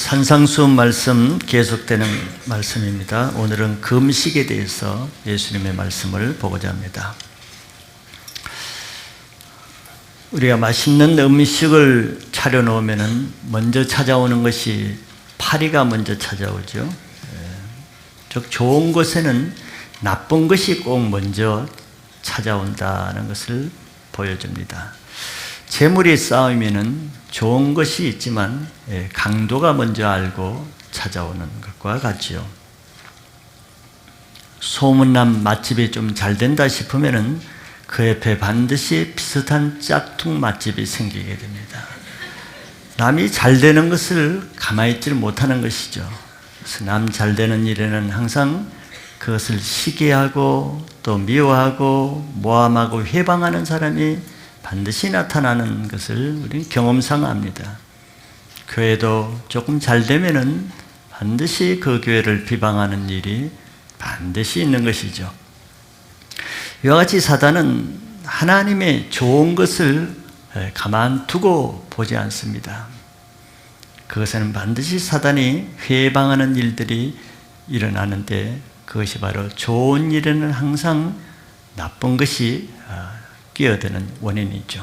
산상수훈 말씀 계속되는 말씀입니다. 오늘은 금식에 대해서 예수님의 말씀을 보고자 합니다. 우리가 맛있는 음식을 차려놓으면 먼저 찾아오는 것이 파리가 먼저 찾아오죠. 즉 좋은 것에는 나쁜 것이 꼭 먼저 찾아온다는 것을 보여줍니다. 재물이 쌓이면은 좋은 것이 있지만 강도가 먼저 알고 찾아오는 것과 같지요. 소문난 맛집이 좀 잘 된다 싶으면은 그 옆에 반드시 비슷한 짝퉁 맛집이 생기게 됩니다. 남이 잘 되는 것을 가만히 있지 못하는 것이죠. 그래서 남 잘 되는 일에는 항상 그것을 시기하고 또 미워하고 모함하고 회방하는 사람이 반드시 나타나는 것을 우리는 경험상 압니다. 교회도 조금 잘 되면은 반드시 그 교회를 비방하는 일이 반드시 있는 것이죠. 이와 같이 사단은 하나님의 좋은 것을 가만두고 보지 않습니다. 그것에는 반드시 사단이 회방하는 일들이 일어나는데 그것이 바로 좋은 일에는 항상 나쁜 것이 끼어드는 원인이죠.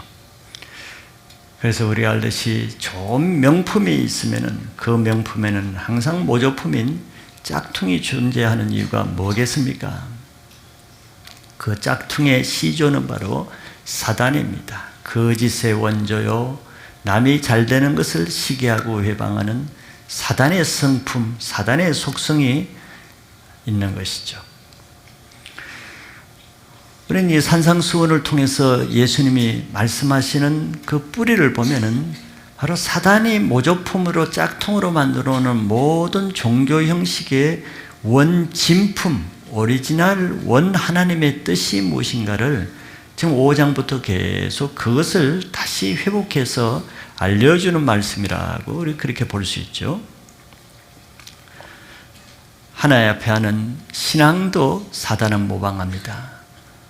그래서 우리가 알듯이 좋은 명품이 있으면 그 명품에는 항상 모조품인 짝퉁이 존재하는 이유가 뭐겠습니까? 그 짝퉁의 시조는 바로 사단입니다. 거짓의 원조요, 남이 잘 되는 것을 시기하고 회방하는 사단의 성품, 사단의 속성이 있는 것이죠. 우리는 이 산상수훈을 통해서 예수님이 말씀하시는 그 뿌리를 보면은 바로 사단이 모조품으로 짝퉁으로 만들어 오는 모든 종교 형식의 원진품, 오리지널 원 하나님의 뜻이 무엇인가를 지금 5장부터 계속 그것을 다시 회복해서 알려주는 말씀이라고 우리 그렇게 볼 수 있죠. 하나님 앞에 하는 신앙도 사단은 모방합니다.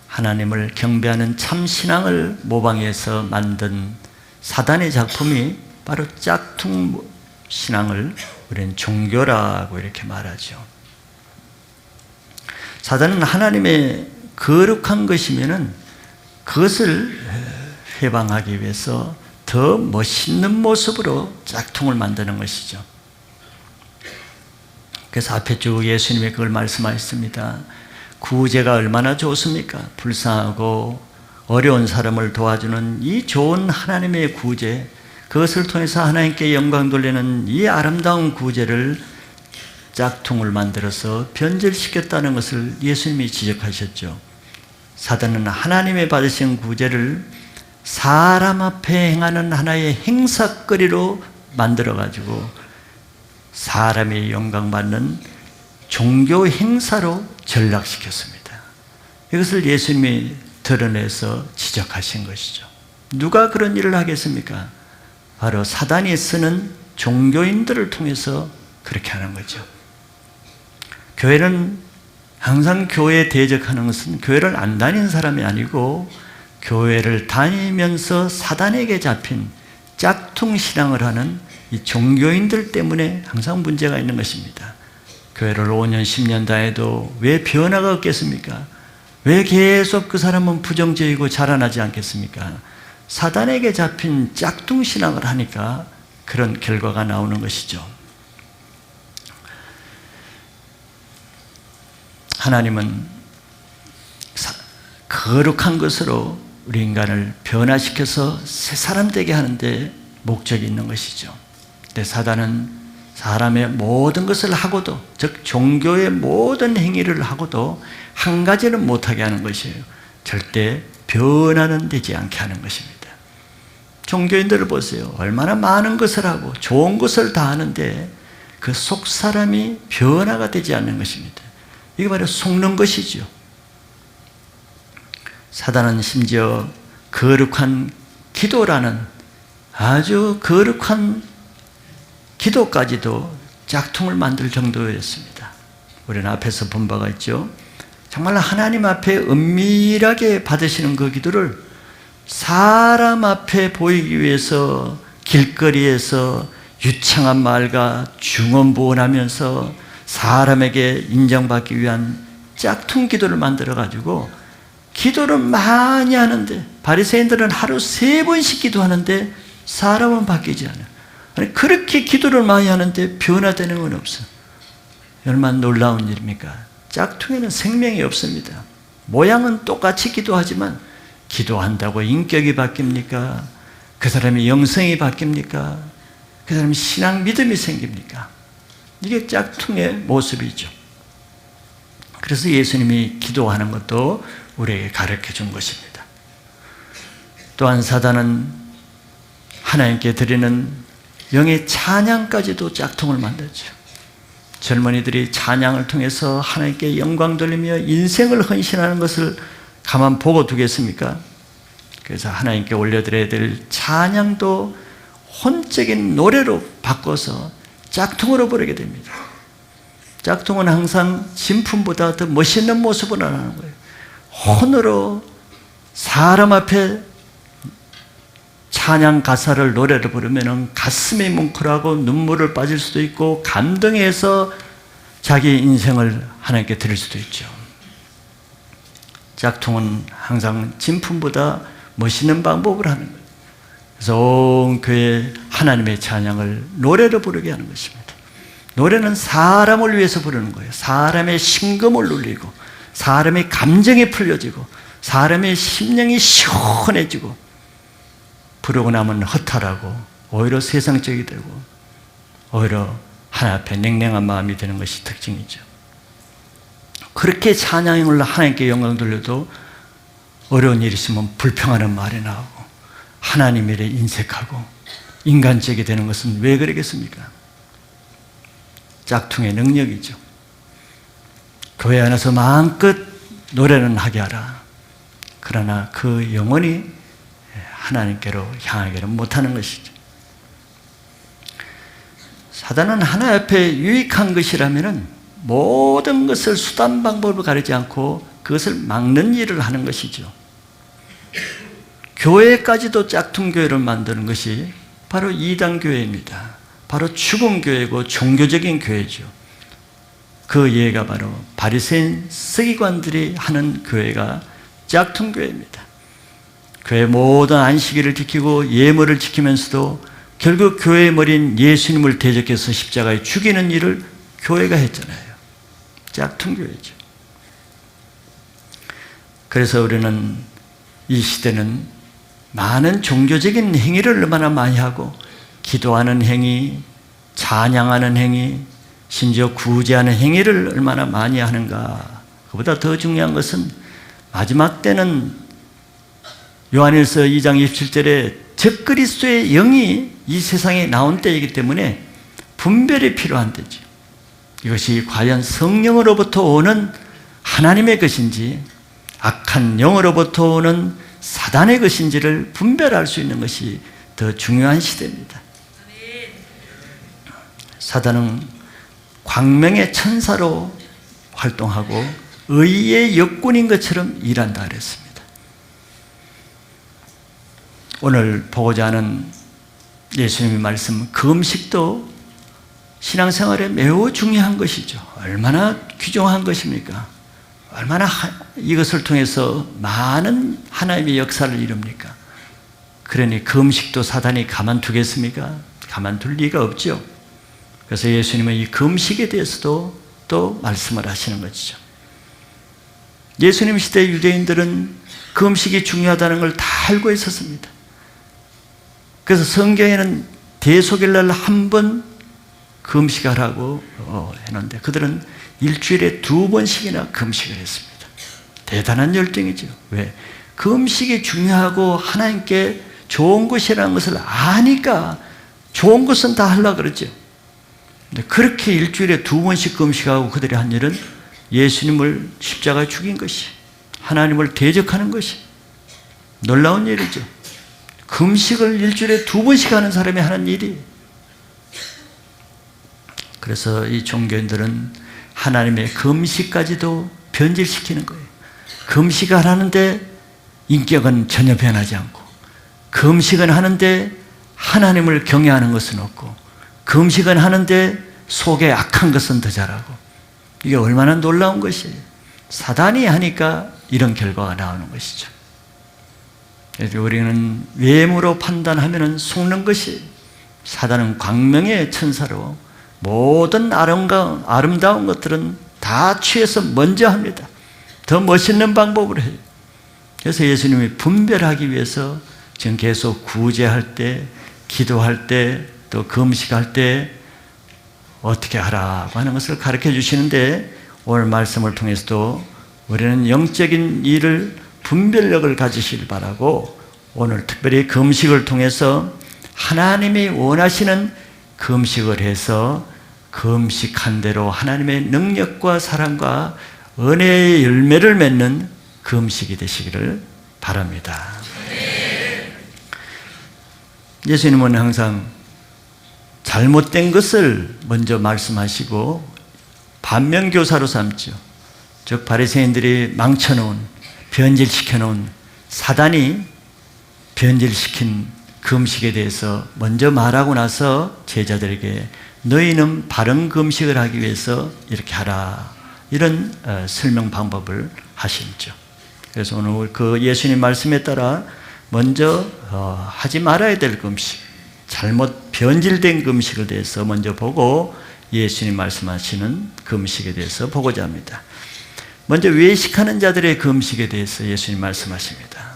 하나님을 경배하는 참 신앙을 모방해서 만든 사단의 작품이 바로 짝퉁 신앙을 우리는 종교라고 이렇게 말하죠. 사단은 하나님의 거룩한 것이면은 그것을 회방하기 위해서 더 멋있는 모습으로 짝퉁을 만드는 것이죠. 그래서 앞에 쭉 예수님이 그걸 말씀하셨습니다. 구제가 얼마나 좋습니까? 불쌍하고 어려운 사람을 도와주는 이 좋은 하나님의 구제, 그것을 통해서 하나님께 영광 돌리는 이 아름다운 구제를 짝퉁을 만들어서 변질시켰다는 것을 예수님이 지적하셨죠. 사단은 하나님의 받으신 구제를 사람 앞에 행하는 하나의 행사거리로 만들어가지고 사람의 영광받는 종교 행사로 전락시켰습니다. 이것을 예수님이 드러내서 지적하신 것이죠. 누가 그런 일을 하겠습니까? 바로 사단이 쓰는 종교인들을 통해서 그렇게 하는 거죠. 교회는 항상 교회에 대적하는 것은 교회를 안 다니는 사람이 아니고 교회를 다니면서 사단에게 잡힌 짝퉁 신앙을 하는 이 종교인들 때문에 항상 문제가 있는 것입니다. 교회를 5년, 10년 다해도 왜 변화가 없겠습니까? 왜 계속 그 사람은 부정적이고 자라나지 않겠습니까? 사단에게 잡힌 짝퉁 신앙을 하니까 그런 결과가 나오는 것이죠. 하나님은 거룩한 것으로 우리 인간을 변화시켜서 새 사람 되게 하는데 목적이 있는 것이죠. 근데 사단은 사람의 모든 것을 하고도, 즉 종교의 모든 행위를 하고도 한 가지는 못하게 하는 것이에요. 절대 변화는 되지 않게 하는 것입니다. 종교인들을 보세요. 얼마나 많은 것을 하고 좋은 것을 다 하는데 그 속 사람이 변화가 되지 않는 것입니다. 이게 바로 속는 것이죠. 사단은 심지어 거룩한 기도라는 아주 거룩한 기도까지도 짝퉁을 만들 정도였습니다. 우리는 앞에서 본 바가 있죠. 정말 하나님 앞에 은밀하게 받으시는 그 기도를 사람 앞에 보이기 위해서 길거리에서 유창한 말과 중언부언하면서 사람에게 인정받기 위한 짝퉁 기도를 만들어가지고 기도를 많이 하는데, 바리새인들은 하루 3번씩 기도하는데 사람은 바뀌지 않아요. 아니, 그렇게 기도를 많이 하는데 변화되는 건 없어. 얼마나 놀라운 일입니까? 짝퉁에는 생명이 없습니다. 모양은 똑같이 기도하지만 기도한다고 인격이 바뀝니까? 그 사람의 영성이 바뀝니까? 그 사람의 신앙 믿음이 생깁니까? 이게 짝퉁의 모습이죠. 그래서 예수님이 기도하는 것도 우리에게 가르쳐 준 것입니다. 또한 사단은 하나님께 드리는 영의 찬양까지도 짝퉁을 만들죠. 젊은이들이 찬양을 통해서 하나님께 영광 돌리며 인생을 헌신하는 것을 가만 보고 두겠습니까? 그래서 하나님께 올려드려야 될 찬양도 혼적인 노래로 바꿔서 짝퉁으로 부르게 됩니다. 짝퉁은 항상 진품보다 더 멋있는 모습을 하는 거예요. 혼으로 사람 앞에 찬양 가사를 노래를 부르면 가슴이 뭉클하고 눈물을 빠질 수도 있고 감동해서 자기 인생을 하나님께 드릴 수도 있죠. 짝퉁은 항상 진품보다 멋있는 방법을 하는 거예요. 그래서 온 교회 하나님의 찬양을 노래로 부르게 하는 것입니다. 노래는 사람을 위해서 부르는 거예요. 사람의 심금을 울리고 사람의 감정이 풀려지고 사람의 심령이 시원해지고 부르고 나면 허탈하고 오히려 세상적이 되고 오히려 하나님 앞에 냉랭한 마음이 되는 것이 특징이죠. 그렇게 찬양을 하나님께 영광 돌려도 어려운 일이 있으면 불평하는 말이 나오고 하나님 일에 인색하고 인간적이 되는 것은 왜 그러겠습니까? 짝퉁의 능력이죠. 교회 안에서 마음껏 노래는 하게 하라. 그러나 그 영혼이 하나님께로 향하기는 못하는 것이죠. 사단은 하나님 앞에 유익한 것이라면 모든 것을 수단 방법을 가리지 않고 그것을 막는 일을 하는 것이죠. 교회까지도 짝퉁 교회를 만드는 것이 바로 이단 교회입니다. 바로 죽은 교회고 종교적인 교회죠. 그 예가 바로 바리새인 서기관들이 하는 교회가 짝퉁 교회입니다. 교회 모든 안식일을 지키고 예물을 지키면서도 결국 교회의 머리인 예수님을 대적해서 십자가에 죽이는 일을 교회가 했잖아요. 짝퉁 교회죠. 그래서 우리는 이 시대는 많은 종교적인 행위를 얼마나 많이 하고 기도하는 행위, 찬양하는 행위, 심지어 구제하는 행위를 얼마나 많이 하는가. 그보다 더 중요한 것은 마지막 때는 요한일서 2장 27절에 적그리스도의 영이 이 세상에 나온 때이기 때문에 분별이 필요한 때죠. 이것이 과연 성령으로부터 오는 하나님의 것인지 악한 영으로부터 오는 사단의 것인지를 분별할 수 있는 것이 더 중요한 시대입니다. 사단은 광명의 천사로 활동하고 의의 역군인 것처럼 일한다 그랬습니다. 오늘 보고자 하는 예수님의 말씀, 그 음식도 신앙생활에 매우 중요한 것이죠. 얼마나 귀중한 것입니까? 얼마나 이것을 통해서 많은 하나님의 역사를 이룹니까? 그러니 그 음식도 사단이 가만두겠습니까? 가만둘 리가 없죠. 그래서 예수님은 이 금식에 대해서도 또 말씀을 하시는 것이죠. 예수님 시대 유대인들은 금식이 중요하다는 걸 다 알고 있었습니다. 그래서 성경에는 대속일날 한 번 금식하라고 했는데 그들은 일주일에 2번씩이나 금식을 했습니다. 대단한 열정이죠. 왜? 금식이 중요하고 하나님께 좋은 것이라는 것을 아니까 좋은 것은 다 하려고 그러죠. 근데 그렇게 일주일에 2번씩 금식하고 그들이 한 일은 예수님을 십자가에 죽인 것이, 하나님을 대적하는 것이 놀라운 일이죠. 금식을 일주일에 2번씩 하는 사람이 하는 일이. 그래서 이 종교인들은 하나님의 금식까지도 변질시키는 거예요. 금식을 하는데 인격은 전혀 변하지 않고, 금식은 하는데 하나님을 경외하는 것은 없고, 금식은 하는데 속에 악한 것은 더 자라고. 이게 얼마나 놀라운 것이에요. 사단이 하니까 이런 결과가 나오는 것이죠. 그래서 우리는 외모로 판단하면 속는 것이, 사단은 광명의 천사로 모든 아름다운 것들은 다 취해서 먼저 합니다. 더 멋있는 방법으로 해요. 그래서 예수님이 분별하기 위해서 지금 계속 구제할 때, 기도할 때, 또 금식할 때 어떻게 하라고 하는 것을 가르쳐 주시는데, 오늘 말씀을 통해서도 우리는 영적인 일을 분별력을 가지시길 바라고, 오늘 특별히 금식을 통해서 하나님이 원하시는 금식을 해서 금식한 대로 하나님의 능력과 사랑과 은혜의 열매를 맺는 금식이 되시기를 바랍니다. 예수님은 항상 잘못된 것을 먼저 말씀하시고 반면교사로 삼죠. 즉 바리새인들이 망쳐놓은, 변질시켜놓은, 사단이 변질시킨 금식에 대해서 먼저 말하고 나서 제자들에게 너희는 바른 금식을 하기 위해서 이렇게 하라, 이런 설명 방법을 하시죠. 그래서 오늘 그 예수님 말씀에 따라 먼저 하지 말아야 될 금식, 잘못 변질된 금식에 대해서 먼저 보고 예수님 말씀하시는 금식에 대해서 보고자 합니다. 먼저 외식하는 자들의 금식에 대해서 예수님 말씀하십니다.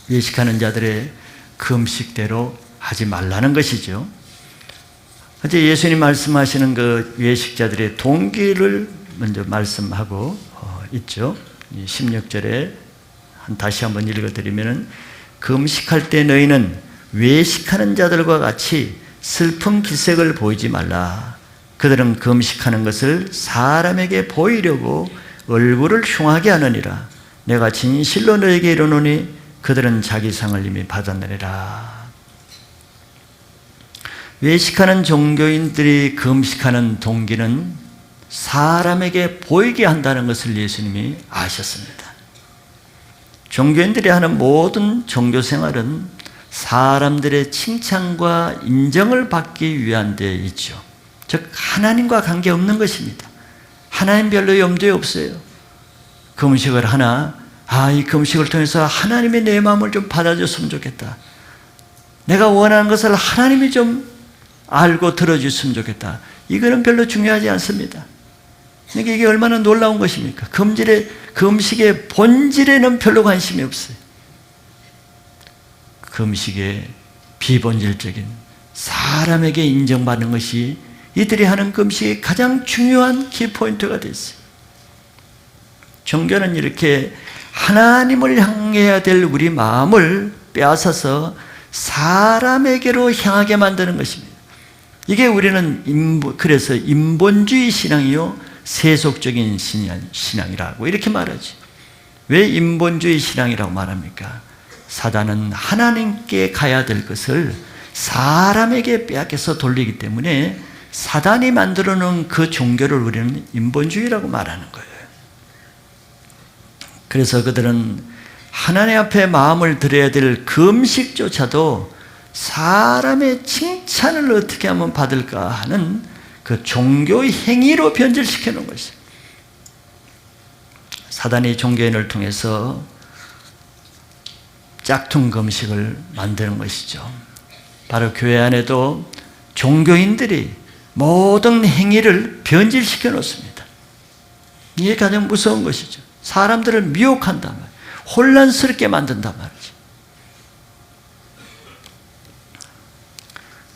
외식하는 자들의 금식대로 하지 말라는 것이죠. 이제 예수님 말씀하시는 그 외식자들의 동기를 먼저 말씀하고 있죠. 16절에 다시 한번 읽어드리면, 금식할 때 너희는 외식하는 자들과 같이 슬픈 기색을 보이지 말라. 그들은 금식하는 것을 사람에게 보이려고 얼굴을 흉하게 하느니라. 내가 진실로 너에게 이르노니 그들은 자기 상을 이미 받았느니라. 외식하는 종교인들이 금식하는 동기는 사람에게 보이게 한다는 것을 예수님이 아셨습니다. 종교인들이 하는 모든 종교 생활은 사람들의 칭찬과 인정을 받기 위한 데 있죠. 즉 하나님과 관계없는 것입니다. 하나님 별로 염두에 없어요. 금식을 하나, 이 금식을 통해서 하나님이 내 마음을 좀 받아줬으면 좋겠다. 내가 원하는 것을 하나님이 좀 알고 들어줬으면 좋겠다. 이거는 별로 중요하지 않습니다. 그러니까 이게 얼마나 놀라운 것입니까? 금식의 본질에는 별로 관심이 없어요. 금식의 비본질적인 사람에게 인정받는 것이 이들이 하는 금식의 가장 중요한 키포인트가 됐어요. 종교는 이렇게 하나님을 향해야 될 우리 마음을 빼앗아서 사람에게로 향하게 만드는 것입니다. 이게 우리는 그래서 인본주의 신앙이요 세속적인 신앙이라고 이렇게 말하지. 왜 인본주의 신앙이라고 말합니까? 사단은 하나님께 가야 될 것을 사람에게 빼앗겨서 돌리기 때문에 사단이 만들어 놓은 그 종교를 우리는 인본주의라고 말하는 거예요. 그래서 그들은 하나님 앞에 마음을 드려야 될 금식조차도 사람의 칭찬을 어떻게 하면 받을까 하는 그 종교의 행위로 변질시켜 놓은 것이에요. 사단이 종교인을 통해서 짝퉁 금식을 만드는 것이죠. 바로 교회 안에도 종교인들이 모든 행위를 변질시켜 놓습니다. 이게 가장 무서운 것이죠. 사람들을 미혹한단 말이에요. 혼란스럽게 만든단 말이죠.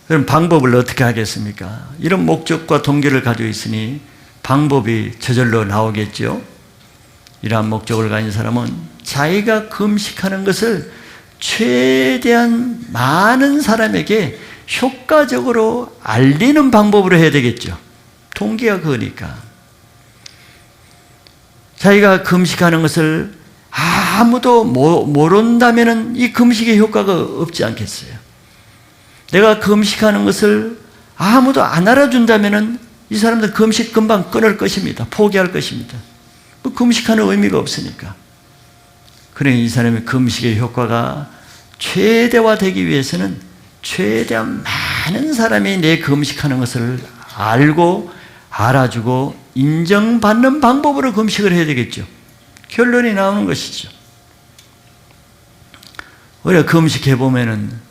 그럼 방법을 어떻게 하겠습니까? 이런 목적과 동기를 가지고 있으니 방법이 저절로 나오겠죠. 이러한 목적을 가진 사람은 자기가 금식하는 것을 최대한 많은 사람에게 효과적으로 알리는 방법으로 해야 되겠죠. 동기가 그거니까. 자기가 금식하는 것을 아무도 모른다면 이 금식의 효과가 없지 않겠어요. 내가 금식하는 것을 아무도 안 알아준다면 이 사람들 금식 금방 끊을 것입니다. 포기할 것입니다. 금식하는 의미가 없으니까. 그러니 이 사람의 금식의 효과가 최대화되기 위해서는 최대한 많은 사람이 내 금식하는 것을 알고 알아주고 인정받는 방법으로 금식을 해야 되겠죠. 결론이 나오는 것이죠. 우리가 금식하면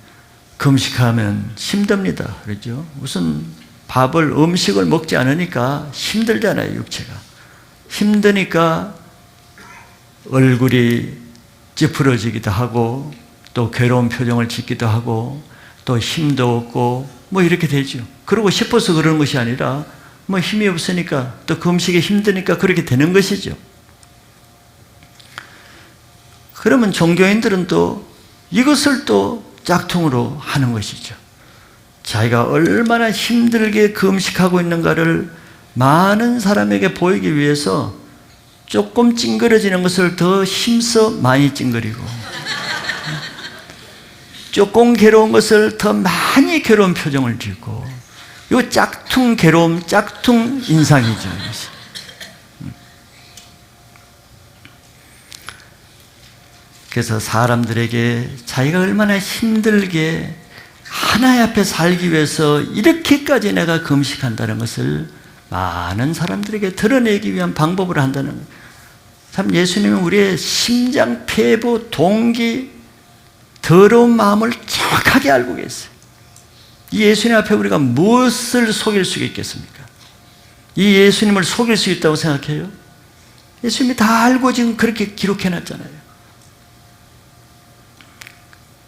힘듭니다. 그렇죠? 우선 음식을 먹지 않으니까 힘들잖아요, 육체가. 힘드니까 얼굴이 찌푸러지기도 하고 또 괴로운 표정을 짓기도 하고 또 힘도 없고 뭐 이렇게 되죠. 그러고 싶어서 그러는 것이 아니라 뭐 힘이 없으니까 또 금식이 힘드니까 그렇게 되는 것이죠. 그러면 종교인들은 또 이것을 또 짝퉁으로 하는 것이죠. 자기가 얼마나 힘들게 금식하고 있는가를 많은 사람에게 보이기 위해서 조금 찡그러지는 것을 더 힘써 많이 찡그리고 조금 괴로운 것을 더 많이 괴로운 표정을 짓고 이 짝퉁 괴로움, 짝퉁 인상이죠. 그래서 사람들에게 자기가 얼마나 힘들게 하나님 앞에 살기 위해서 이렇게까지 내가 금식한다는 것을 많은 사람들에게 드러내기 위한 방법을 한다는 거예요. 참 예수님은 우리의 심장, 폐부, 동기, 더러운 마음을 정확하게 알고 계세요. 이 예수님 앞에 우리가 무엇을 속일 수 있겠습니까? 이 예수님을 속일 수 있다고 생각해요? 예수님이 다 알고 지금 그렇게 기록해놨잖아요.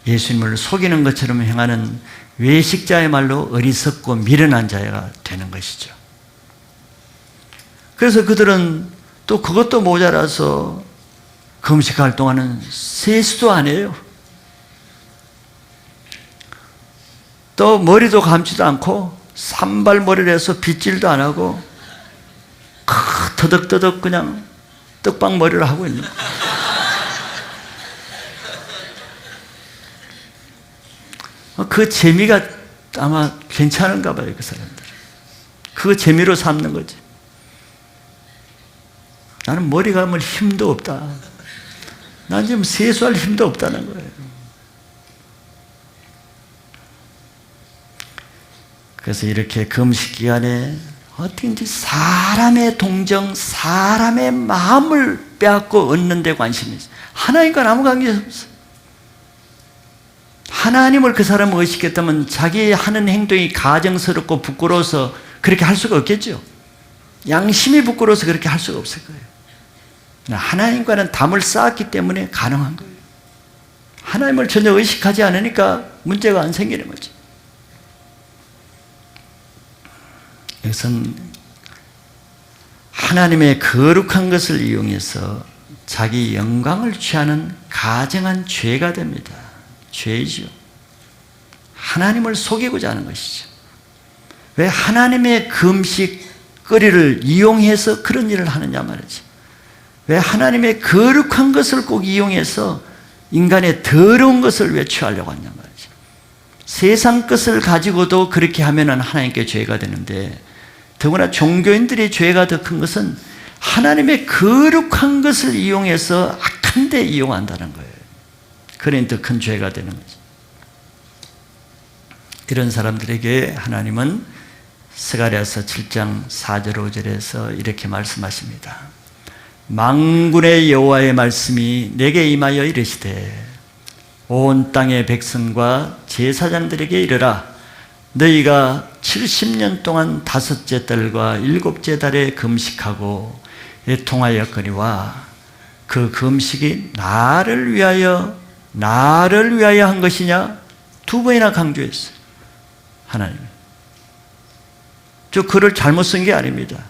예수님을 속이는 것처럼 행하는 외식자야말로 어리석고 미련한 자가 되는 것이죠. 그래서 그들은 또 그것도 모자라서 금식할 동안은 세수도 안 해요. 또 머리도 감지도 않고 산발머리를 해서 빗질도 안 하고 터덕터덕 그냥 떡방머리를 하고 있는 거예요. 그 재미가 아마 괜찮은가 봐요, 그 사람들. 그 재미로 삼는 거지. 나는 머리 감을 힘도 없다. 난 지금 세수할 힘도 없다는 거예요. 그래서 이렇게 금식 기간에 어떻게든지 사람의 동정, 사람의 마음을 빼앗고 얻는 데 관심이 있어요. 하나님과 아무 관계 없어요. 하나님을 그 사람을 의식했다면 자기 하는 행동이 가정스럽고 부끄러워서 그렇게 할 수가 없겠죠. 양심이 부끄러워서 그렇게 할 수가 없을 거예요. 하나님과는 담을 쌓았기 때문에 가능한 거예요. 하나님을 전혀 의식하지 않으니까 문제가 안 생기는 거죠. 이것은 하나님의 거룩한 것을 이용해서 자기 영광을 취하는 가증한 죄가 됩니다. 죄이죠. 하나님을 속이고자 하는 것이죠. 왜 하나님의 금식거리를 이용해서 그런 일을 하느냐 말이지. 왜 하나님의 거룩한 것을 꼭 이용해서 인간의 더러운 것을 왜 취하려고 하냐 말이지. 세상 것을 가지고도 그렇게 하면은 하나님께 죄가 되는데, 더구나 종교인들의 죄가 더 큰 것은 하나님의 거룩한 것을 이용해서 악한 데 이용한다는 거예요. 그러니 더 큰 죄가 되는 거죠. 이런 사람들에게 하나님은 스가랴서 7장 4절 5절에서 이렇게 말씀하십니다. 만군의 여호와의 말씀이 내게 임하여 이르시되 온 땅의 백성과 제사장들에게 이르라. 너희가 70년 동안 다섯째 달과 일곱째 달에 금식하고 애통하였거니와 그 금식이 나를 위하여 한 것이냐? 두 번이나 강조했어요. 하나님. 저 글을 잘못 쓴 게 아닙니다.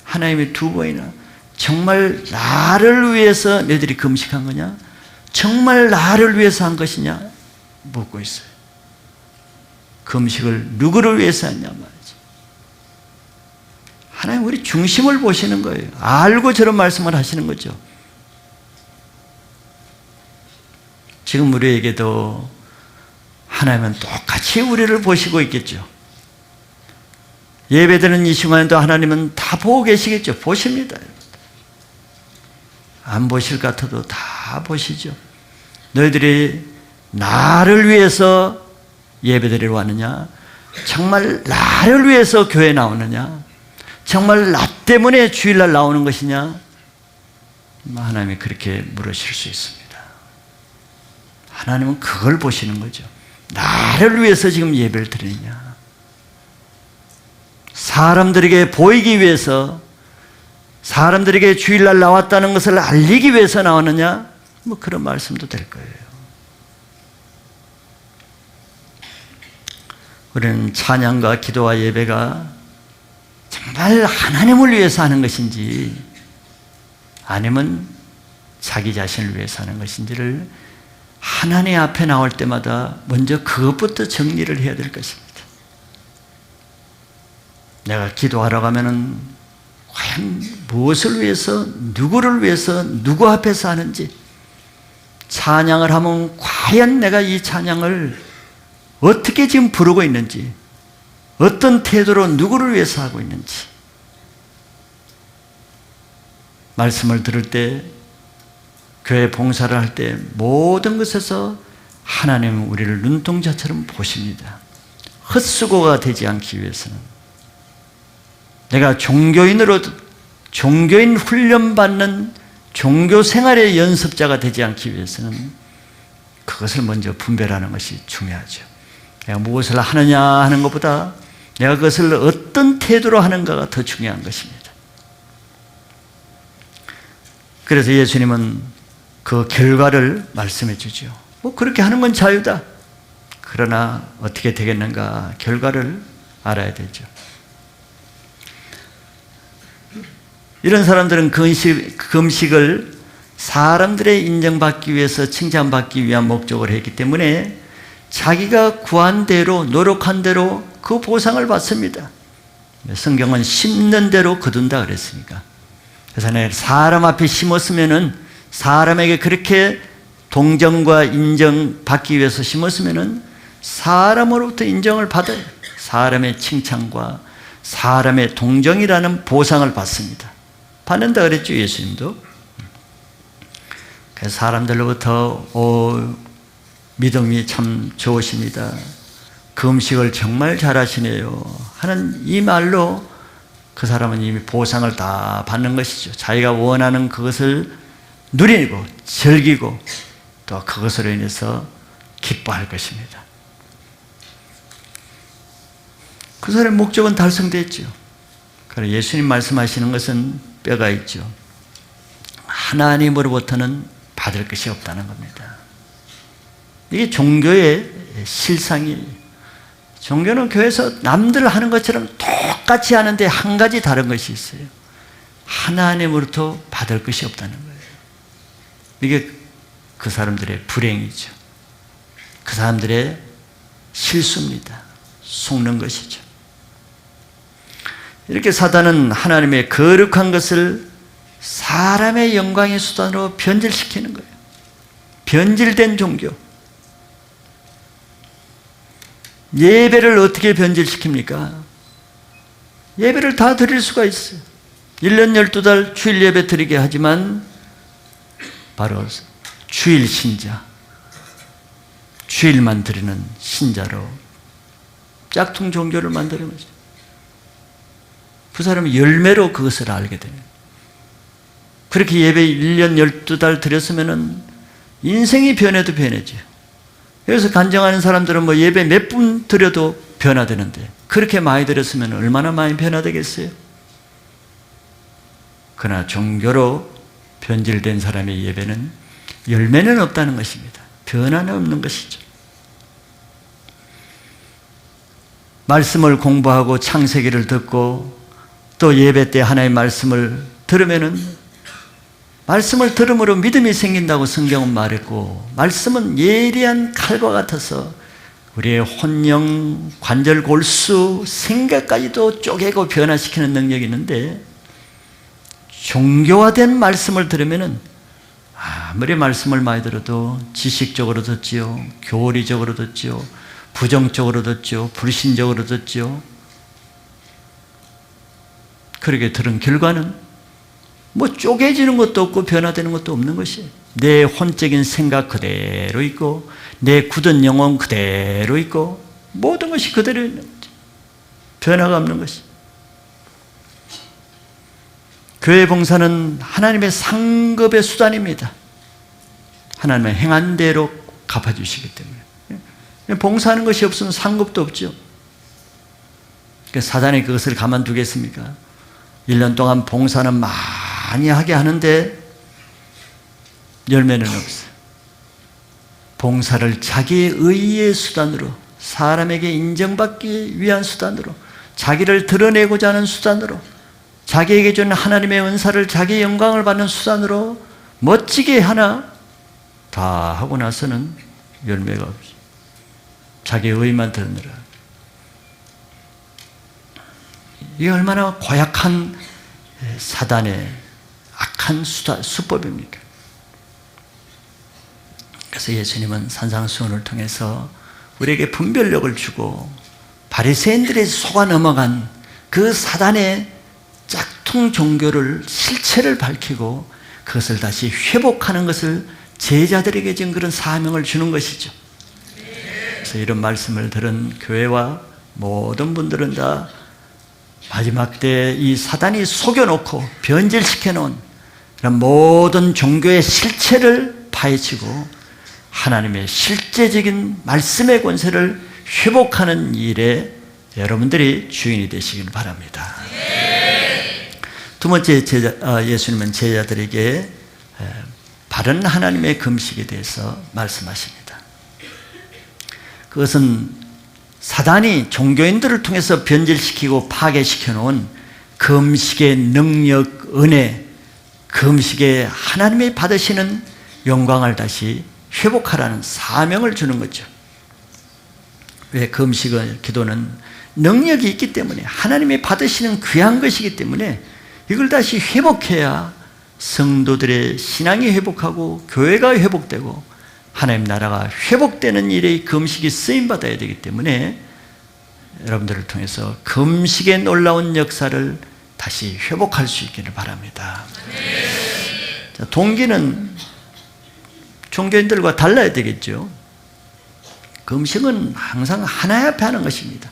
하나님이 두 번이나 정말 나를 위해서 너희들이 금식한 거냐? 정말 나를 위해서 한 것이냐? 묻고 있어요. 금식을 누구를 위해서 했냐 말이죠. 하나님 우리 중심을 보시는 거예요. 알고 저런 말씀을 하시는 거죠. 지금 우리에게도 하나님은 똑같이 우리를 보시고 있겠죠. 예배드리는 이 시간에도 하나님은 다 보고 계시겠죠. 보십니다. 안 보실 것 같아도 다 보시죠. 너희들이 나를 위해서 예배드리러 왔느냐? 정말 나를 위해서 교회에 나오느냐? 정말 나 때문에 주일날 나오는 것이냐? 하나님이 그렇게 물으실 수 있습니다. 하나님은 그걸 보시는 거죠. 나를 위해서 지금 예배를 드리느냐? 사람들에게 보이기 위해서, 사람들에게 주일날 나왔다는 것을 알리기 위해서 나오느냐? 뭐 그런 말씀도 될 거예요. 우리는 찬양과 기도와 예배가 정말 하나님을 위해서 하는 것인지 아니면 자기 자신을 위해서 하는 것인지를 하나님 앞에 나올 때마다 먼저 그것부터 정리를 해야 될 것입니다. 내가 기도하러 가면은 과연 무엇을 위해서, 누구를 위해서, 누구 앞에서 하는지, 찬양을 하면 과연 내가 이 찬양을 어떻게 지금 부르고 있는지, 어떤 태도로 누구를 위해서 하고 있는지, 말씀을 들을 때, 교회 봉사를 할 때 모든 것에서 하나님은 우리를 눈동자처럼 보십니다. 헛수고가 되지 않기 위해서는, 내가 종교인 훈련받는 종교 생활의 연습자가 되지 않기 위해서는 그것을 먼저 분별하는 것이 중요하죠. 내가 무엇을 하느냐 하는 것보다 내가 그것을 어떤 태도로 하는가가 더 중요한 것입니다. 그래서 예수님은 그 결과를 말씀해 주죠. 뭐 그렇게 하는 건 자유다. 그러나 어떻게 되겠는가, 결과를 알아야 되죠. 이런 사람들은 금식을 사람들의 인정받기 위해서, 칭찬받기 위한 목적으로 했기 때문에 자기가 구한 대로, 노력한 대로 그 보상을 받습니다. 성경은 심는 대로 거둔다 그랬으니까. 그래서 내가 사람 앞에 심었으면은, 사람에게 그렇게 동정과 인정받기 위해서 심었으면은 사람으로부터 인정을 받아요. 사람의 칭찬과 사람의 동정이라는 보상을 받습니다. 받는다 그랬죠, 예수님도. 그래서 사람들로부터 믿음이 참 좋으십니다, 그 음식을 정말 잘하시네요 하는 이 말로 그 사람은 이미 보상을 다 받는 것이죠. 자기가 원하는 그것을 누리고 즐기고 또 그것으로 인해서 기뻐할 것입니다. 그 사람의 목적은 달성됐죠. 그래서 예수님 말씀하시는 것은 뼈가 있죠. 하나님으로부터는 받을 것이 없다는 겁니다. 이게 종교의 실상이에요. 종교는 교회에서 남들 하는 것처럼 똑같이 하는데 한 가지 다른 것이 있어요. 하나님으로부터 받을 것이 없다는 거예요. 이게 그 사람들의 불행이죠. 그 사람들의 실수입니다. 속는 것이죠. 이렇게 사단은 하나님의 거룩한 것을 사람의 영광의 수단으로 변질시키는 거예요. 변질된 종교. 예배를 어떻게 변질시킵니까? 예배를 다 드릴 수가 있어요. 1년 12달 주일 예배 드리게 하지만 바로 주일 신자, 주일만 드리는 신자로 짝퉁 종교를 만드는 거죠. 그 사람은 열매로 그것을 알게 됩니다. 그렇게 예배 1년 12달 드렸으면 인생이 변해도 변해죠. 여기서 간증하는 사람들은 뭐 예배 몇 분 드려도 변화되는데 그렇게 많이 드렸으면 얼마나 많이 변화되겠어요? 그러나 종교로 변질된 사람의 예배는 열매는 없다는 것입니다. 변화는 없는 것이죠. 말씀을 공부하고 창세기를 듣고 또 예배 때 하나님의 말씀을 들으면은 말씀을 들음으로 믿음이 생긴다고 성경은 말했고, 말씀은 예리한 칼과 같아서 우리의 혼영, 관절, 골수, 생각까지도 쪼개고 변화시키는 능력이 있는데, 종교화된 말씀을 들으면은 아무리 말씀을 많이 들어도 지식적으로 듣지요, 교리적으로 듣지요, 부정적으로 듣지요, 불신적으로 듣지요. 그렇게 들은 결과는 뭐 쪼개지는 것도 없고 변화되는 것도 없는 것이에요. 내 혼적인 생각 그대로 있고 내 굳은 영혼 그대로 있고 모든 것이 그대로 있는 거죠. 변화가 없는 것이. 교회 봉사는 하나님의 상급의 수단입니다. 하나님의 행한 대로 갚아주시기 때문에. 봉사하는 것이 없으면 상급도 없죠. 사단이 그것을 가만두겠습니까? 1년 동안 봉사는 많이 하게 하는데 열매는 없어요. 봉사를 자기의 의의 수단으로, 사람에게 인정받기 위한 수단으로, 자기를 드러내고자 하는 수단으로, 자기에게 준 하나님의 은사를 자기의 영광을 받는 수단으로 멋지게 하나 다 하고 나서는 열매가 없어요. 자기의 의만 드러내라. 이게 얼마나 고약한 사단의 악한 수법입니까? 그래서 예수님은 산상수훈을 통해서 우리에게 분별력을 주고 바리새인들의 속아 넘어간 그 사단의 짝퉁 종교를 실체를 밝히고 그것을 다시 회복하는 것을 제자들에게 지금 그런 사명을 주는 것이죠. 그래서 이런 말씀을 들은 교회와 모든 분들은 다 마지막 때 이 사단이 속여놓고 변질시켜 놓은 모든 종교의 실체를 파헤치고 하나님의 실제적인 말씀의 권세를 회복하는 일에 여러분들이 주인이 되시길 바랍니다. 두 번째, 예수님은 제자들에게 바른 하나님의 금식에 대해서 말씀하십니다. 그것은 사단이 종교인들을 통해서 변질시키고 파괴시켜 놓은 금식의 능력, 은혜, 금식의 하나님이 받으시는 영광을 다시 회복하라는 사명을 주는 거죠. 왜? 금식은, 기도는 능력이 있기 때문에, 하나님이 받으시는 귀한 것이기 때문에 이걸 다시 회복해야 성도들의 신앙이 회복하고 교회가 회복되고 하나님 나라가 회복되는 일에 금식이 쓰임받아야 되기 때문에 여러분들을 통해서 금식의 놀라운 역사를 다시 회복할 수 있기를 바랍니다. 자, 동기는 종교인들과 달라야 되겠죠. 금식은 항상 하나님 앞에 하는 것입니다.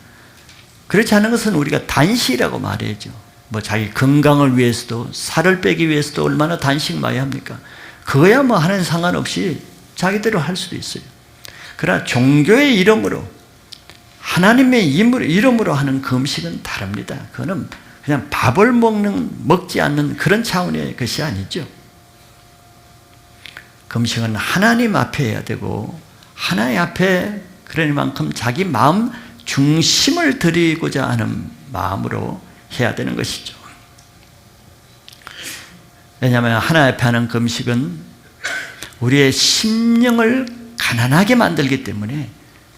그렇지 않은 것은 우리가 단식이라고 말해야죠. 뭐 자기 건강을 위해서도, 살을 빼기 위해서도 얼마나 단식 많이 합니까? 그거야 뭐 하나님 상관없이 자기대로 할 수도 있어요. 그러나 종교의 이름으로, 하나님의 이름으로 하는 금식은 다릅니다. 그거는 그냥 밥을 먹지 않는 그런 차원의 것이 아니죠. 금식은 하나님 앞에 해야 되고, 하나님 앞에 그러니만큼 자기 마음 중심을 드리고자 하는 마음으로 해야 되는 것이죠. 왜냐하면 하나님 앞에 하는 금식은 우리의 심령을 가난하게 만들기 때문에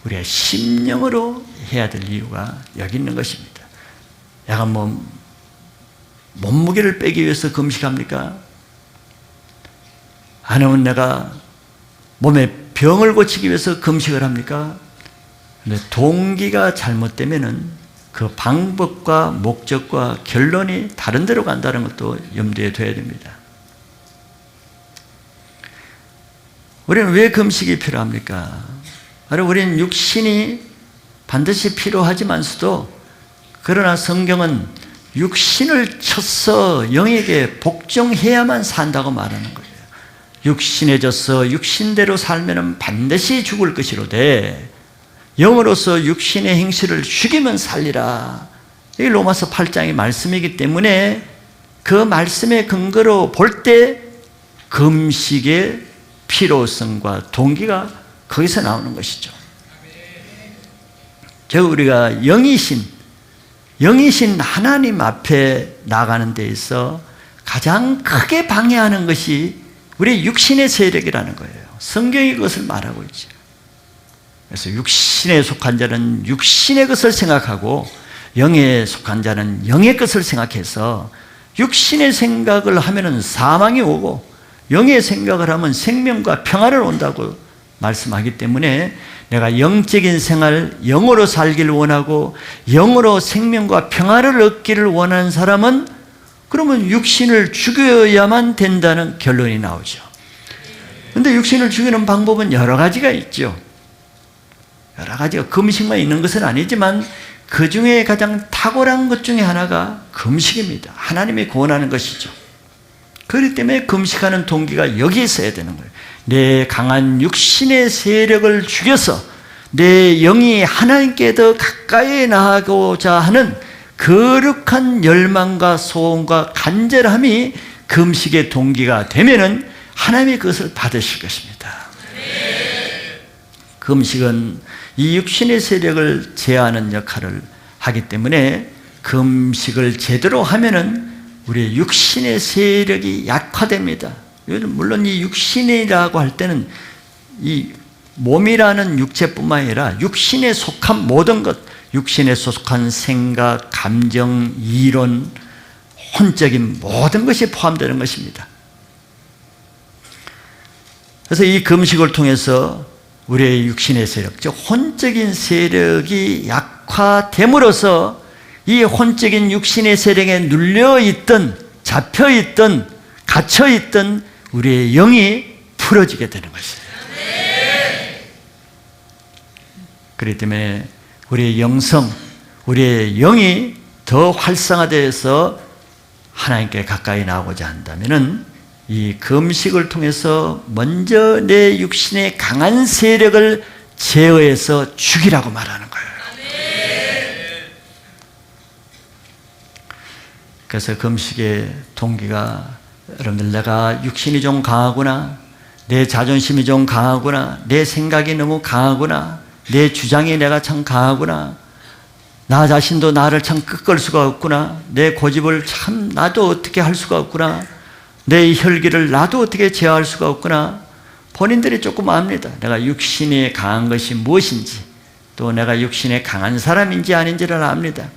우리의 심령으로 해야 될 이유가 여기 있는 것입니다. 약간 몸무게를 빼기 위해서 금식합니까? 아니면 내가 몸에 병을 고치기 위해서 금식을 합니까? 근데 동기가 잘못되면은 그 방법과 목적과 결론이 다른 데로 간다는 것도 염두에 둬야 됩니다. 우리는 왜 금식이 필요합니까? 바로 우리는 육신이 반드시 필요하지만서도, 그러나 성경은 육신을 쳐서 영에게 복종해야만 산다고 말하는 거예요. 육신에 져서 육신대로 살면 반드시 죽을 것이로되 영으로서 육신의 행실을 죽이면 살리라. 이게 로마서 8장의 말씀이기 때문에 그 말씀의 근거로 볼 때 금식의 필요성과 동기가 거기서 나오는 것이죠. 우리가 영이신 하나님 앞에 나가는 데 있어 가장 크게 방해하는 것이 우리 육신의 세력이라는 거예요. 성경이 그것을 말하고 있죠. 그래서 육신에 속한 자는 육신의 것을 생각하고 영에 속한 자는 영의 것을 생각해서 육신의 생각을 하면 사망이 오고 영의 생각을 하면 생명과 평화를 온다고 말씀하기 때문에 내가 영적인 생활, 영으로 살기를 원하고 영으로 생명과 평화를 얻기를 원하는 사람은 그러면 육신을 죽여야만 된다는 결론이 나오죠. 그런데 육신을 죽이는 방법은 여러 가지가 있죠. 여러 가지가, 금식만 있는 것은 아니지만 그 중에 가장 탁월한 것 중에 하나가 금식입니다. 하나님이 구원하는 것이죠. 그렇기 때문에 금식하는 동기가 여기에 있어야 되는 거예요. 내 강한 육신의 세력을 죽여서 내 영이 하나님께 더 가까이 나아가고자 하는 거룩한 열망과 소원과 간절함이 금식의 동기가 되면은 하나님이 그것을 받으실 것입니다. 금식은 이 육신의 세력을 제어하는 역할을 하기 때문에 금식을 제대로 하면은 우리의 육신의 세력이 약화됩니다. 물론 이 육신이라고 할 때는 이 몸이라는 육체뿐만 아니라 육신에 속한 모든 것, 육신에 속한 생각, 감정, 이론, 혼적인 모든 것이 포함되는 것입니다. 그래서 이 금식을 통해서 우리의 육신의 세력, 즉 혼적인 세력이 약화됨으로써 이 혼적인 육신의 세력에 눌려있던, 잡혀있던, 갇혀있던 우리의 영이 풀어지게 되는 것이에요. 그렇기 때문에 우리의 영성, 우리의 영이 더 활성화되어서 하나님께 가까이 나오고자 한다면은 이 금식을 통해서 먼저 내 육신의 강한 세력을 제어해서 죽이라고 말하는 거예요. 그래서 금식의 동기가 여러분들 내가 육신이 좀 강하구나, 내 자존심이 좀 강하구나, 내 생각이 너무 강하구나, 내 주장이 내가 참 강하구나, 나 자신도 나를 참 끄끌 수가 없구나, 내 고집을 참 나도 어떻게 할 수가 없구나, 내 혈기를 나도 어떻게 제어할 수가 없구나. 본인들이 조금 압니다. 내가 육신이 강한 것이 무엇인지, 또 내가 육신에 강한 사람인지 아닌지를 압니다.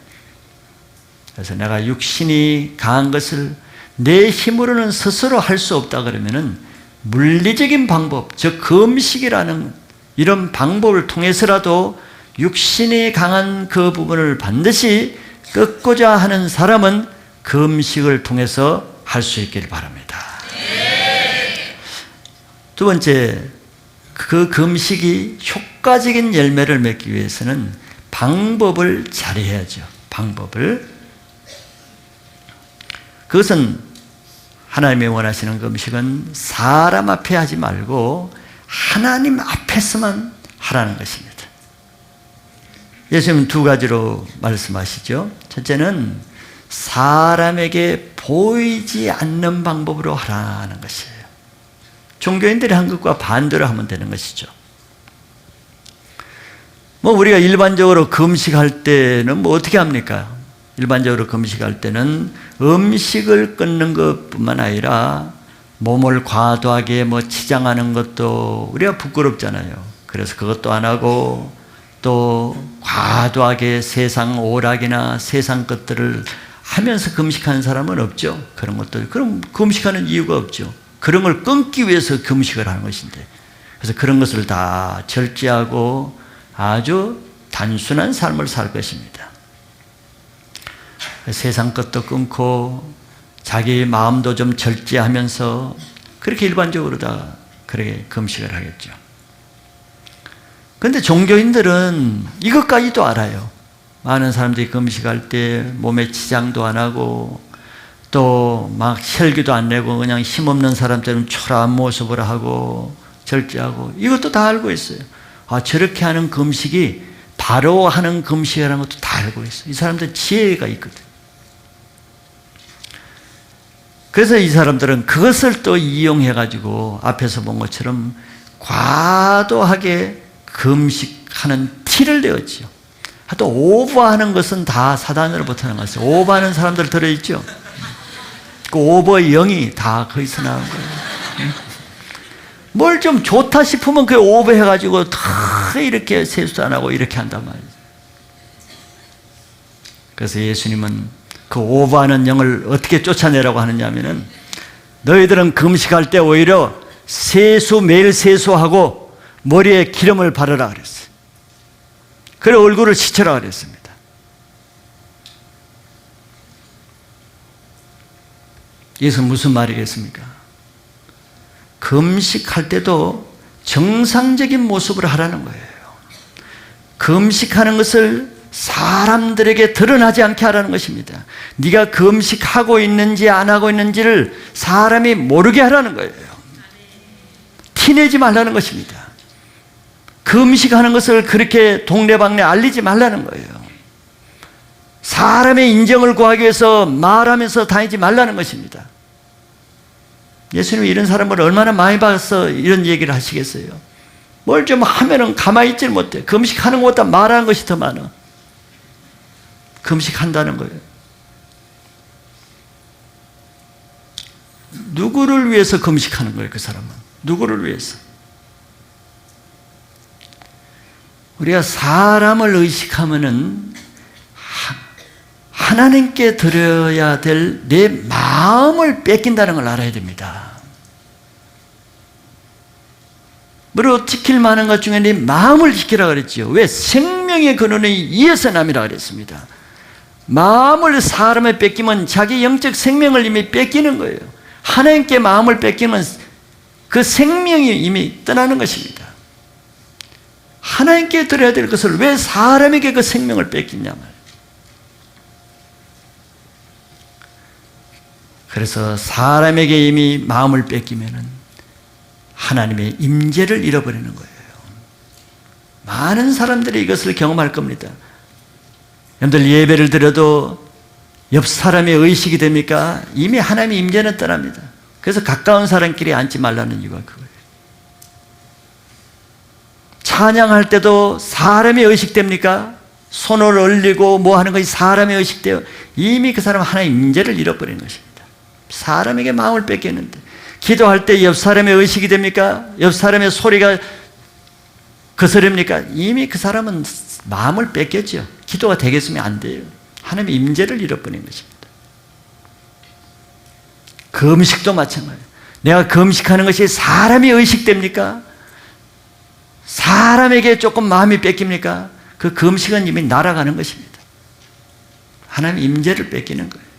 그래서 내가 육신이 강한 것을 내 힘으로는 스스로 할 수 없다 그러면은 물리적인 방법, 즉 금식이라는 이런 방법을 통해서라도 육신이 강한 그 부분을 반드시 꺾고자 하는 사람은 금식을 통해서 할 수 있길 바랍니다. 두 번째, 그 금식이 효과적인 열매를 맺기 위해서는 방법을 잘해야죠. 방법을. 그것은 하나님이 원하시는 금식은 사람 앞에 하지 말고 하나님 앞에서만 하라는 것입니다. 예수님은 두 가지로 말씀하시죠. 첫째는 사람에게 보이지 않는 방법으로 하라는 것이에요. 종교인들이 한 것과 반대로 하면 되는 것이죠. 우리가 일반적으로 금식할 때는 어떻게 합니까? 일반적으로 금식할 때는 음식을 끊는 것뿐만 아니라 몸을 과도하게 치장하는 것도 우리가 부끄럽잖아요. 그래서 그것도 안 하고 또 과도하게 세상 오락이나 세상 것들을 하면서 금식하는 사람은 없죠. 그런 것들. 그럼 금식하는 이유가 없죠. 그런 걸 끊기 위해서 금식을 하는 것인데. 그래서 그런 것을 다 절제하고 아주 단순한 삶을 살 것입니다. 세상 것도 끊고 자기 마음도 좀 절제하면서 그렇게 일반적으로 다 그렇게 금식을 하겠죠. 그런데 종교인들은 이것까지도 알아요. 많은 사람들이 금식할 때 몸에 치장도 안 하고 또 막 혈기도 안 내고 그냥 힘없는 사람들은 초라한 모습을 하고 절제하고 이것도 다 알고 있어요. 저렇게 하는 금식이 바로 하는 금식이라는 것도 다 알고 있어요. 이 사람들 지혜가 있거든. 그래서 이 사람들은 그것을 또 이용해가지고 앞에서 본 것처럼 과도하게 금식하는 티를 내었죠. 또 오버하는 것은 다 사단으로부터 하는 것이에요. 오버하는 사람들 들어있죠. 그 오버의 영이 다 거기서 나온 거예요. 뭘 좀 좋다 싶으면 그게 오버해가지고 다 이렇게 세수도 안 하고 이렇게 한단 말이에요. 그래서 예수님은 그 오버하는 영을 어떻게 쫓아내라고 하느냐 하면은 너희들은 금식할 때 오히려 매일 세수하고 머리에 기름을 바르라 그랬어요. 그래 얼굴을 씻으라 그랬습니다. 이것은 무슨 말이겠습니까? 금식할 때도 정상적인 모습으로 하라는 거예요. 금식하는 것을 사람들에게 드러나지 않게 하라는 것입니다. 네가 금식하고 있는지 안 하고 있는지를 사람이 모르게 하라는 거예요. 티내지 말라는 것입니다. 금식하는 것을 그렇게 동네방네 알리지 말라는 거예요. 사람의 인정을 구하기 위해서 말하면서 다니지 말라는 것입니다. 예수님이 이런 사람을 얼마나 많이 봐서 이런 얘기를 하시겠어요? 뭘 좀 하면은 가만히 있질 못해. 금식하는 것보다 말하는 것이 더 많아. 금식한다는 거예요. 누구를 위해서 금식하는 거예요, 그 사람은? 누구를 위해서? 우리가 사람을 의식하면은 하나님께 드려야 될 내 마음을 뺏긴다는 걸 알아야 됩니다. 무릇 지킬 만한 것 중에 네 마음을 지키라 그랬지요. 왜? 생명의 근원이 이에서 남이라 그랬습니다. 마음을 사람에 뺏기면 자기 영적 생명을 이미 뺏기는 거예요. 하나님께 마음을 뺏기면 그 생명이 이미 떠나는 것입니다. 하나님께 드려야 될 것을 왜 사람에게 그 생명을 뺏기냐 말이에요. 그래서 사람에게 이미 마음을 뺏기면은 하나님의 임재를 잃어버리는 거예요. 많은 사람들이 이것을 경험할 겁니다. 여러분들 예배를 드려도 옆 사람의 의식이 됩니까? 이미 하나님의 임재는 떠납니다. 그래서 가까운 사람끼리 앉지 말라는 이유가 그거예요. 찬양할 때도 사람의 의식됩니까? 손을 올리고 뭐 하는 것이 사람의 의식돼요. 이미 그 사람은 하나님의 임재를 잃어버리는 것입니다. 사람에게 마음을 뺏겼는데, 기도할 때 옆 사람의 의식이 됩니까? 옆 사람의 소리가 거스릅니까? 이미 그 사람은 마음을 뺏겼죠. 기도가 되겠으면 안 돼요. 하나님의 임재를 잃어버린 것입니다. 금식도 마찬가지예요. 내가 금식하는 것이 사람의 의식됩니까? 사람에게 조금 마음이 뺏깁니까? 그 금식은 이미 날아가는 것입니다. 하나님의 임재를 뺏기는 거예요.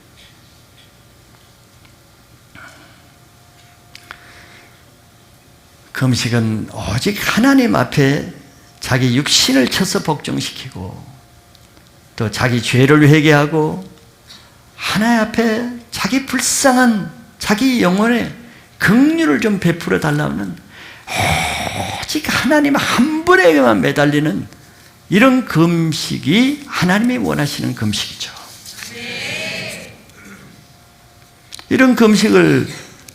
금식은 오직 하나님 앞에 자기 육신을 쳐서 복종시키고 또 자기 죄를 회개하고 하나님 앞에 자기 불쌍한 자기 영혼의 긍휼을 좀 베풀어 달라는 오직 하나님 한 분에게만 매달리는 이런 금식이 하나님이 원하시는 금식이죠. 이런 금식을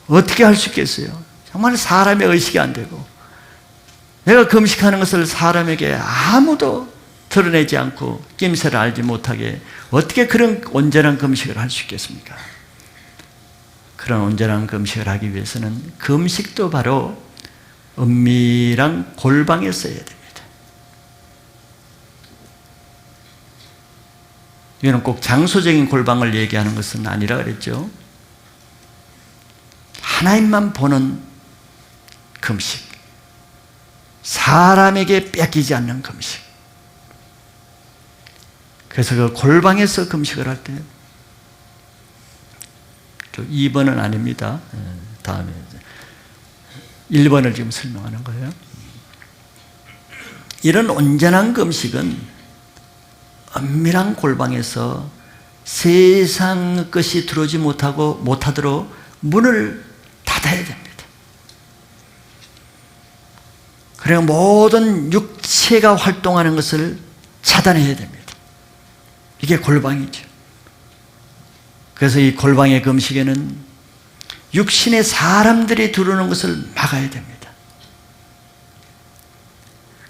어떻게 할 수 있겠어요? 정말 사람의 의식이 안 되고 내가 금식하는 것을 사람에게 아무도 드러내지 않고 낌새를 알지 못하게 어떻게 그런 온전한 금식을 할 수 있겠습니까? 그런 온전한 금식을 하기 위해서는 금식도 바로 은밀한 골방에 써야 됩니다. 이거는 꼭 장소적인 골방을 얘기하는 것은 아니라 그랬죠. 하나님만 보는 금식, 사람에게 뺏기지 않는 금식. 그래서 그 골방에서 금식을 할 때 2번은 아닙니다. 다음에 1번을 지금 설명하는 거예요. 이런 온전한 금식은 은밀한 골방에서 세상 것이 들어오지 못하도록 문을 닫아야 됩니다. 그리고 모든 육체가 활동하는 것을 차단해야 됩니다. 이게 골방이죠. 그래서 이 골방의 금식에는 육신의 사람들이 들어오는 것을 막아야 됩니다.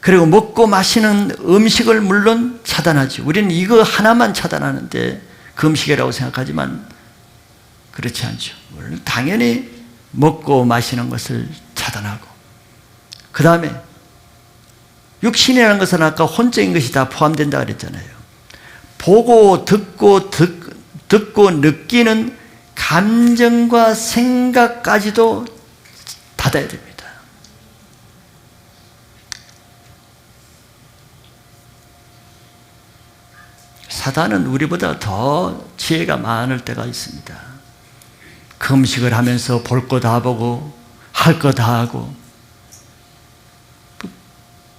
그리고 먹고 마시는 음식을 물론 차단하죠. 우리는 이거 하나만 차단하는데 금식이라고 생각하지만 그렇지 않죠. 물론 당연히 먹고 마시는 것을 차단하고 그 다음에 육신이라는 것은 아까 혼적인 것이 다 포함된다 그랬잖아요. 보고 듣고 느끼는 감정과 생각까지도 닫아야 됩니다. 사단은 우리보다 더 지혜가 많을 때가 있습니다. 금식을 하면서 볼 거 다 보고 할 거 다 하고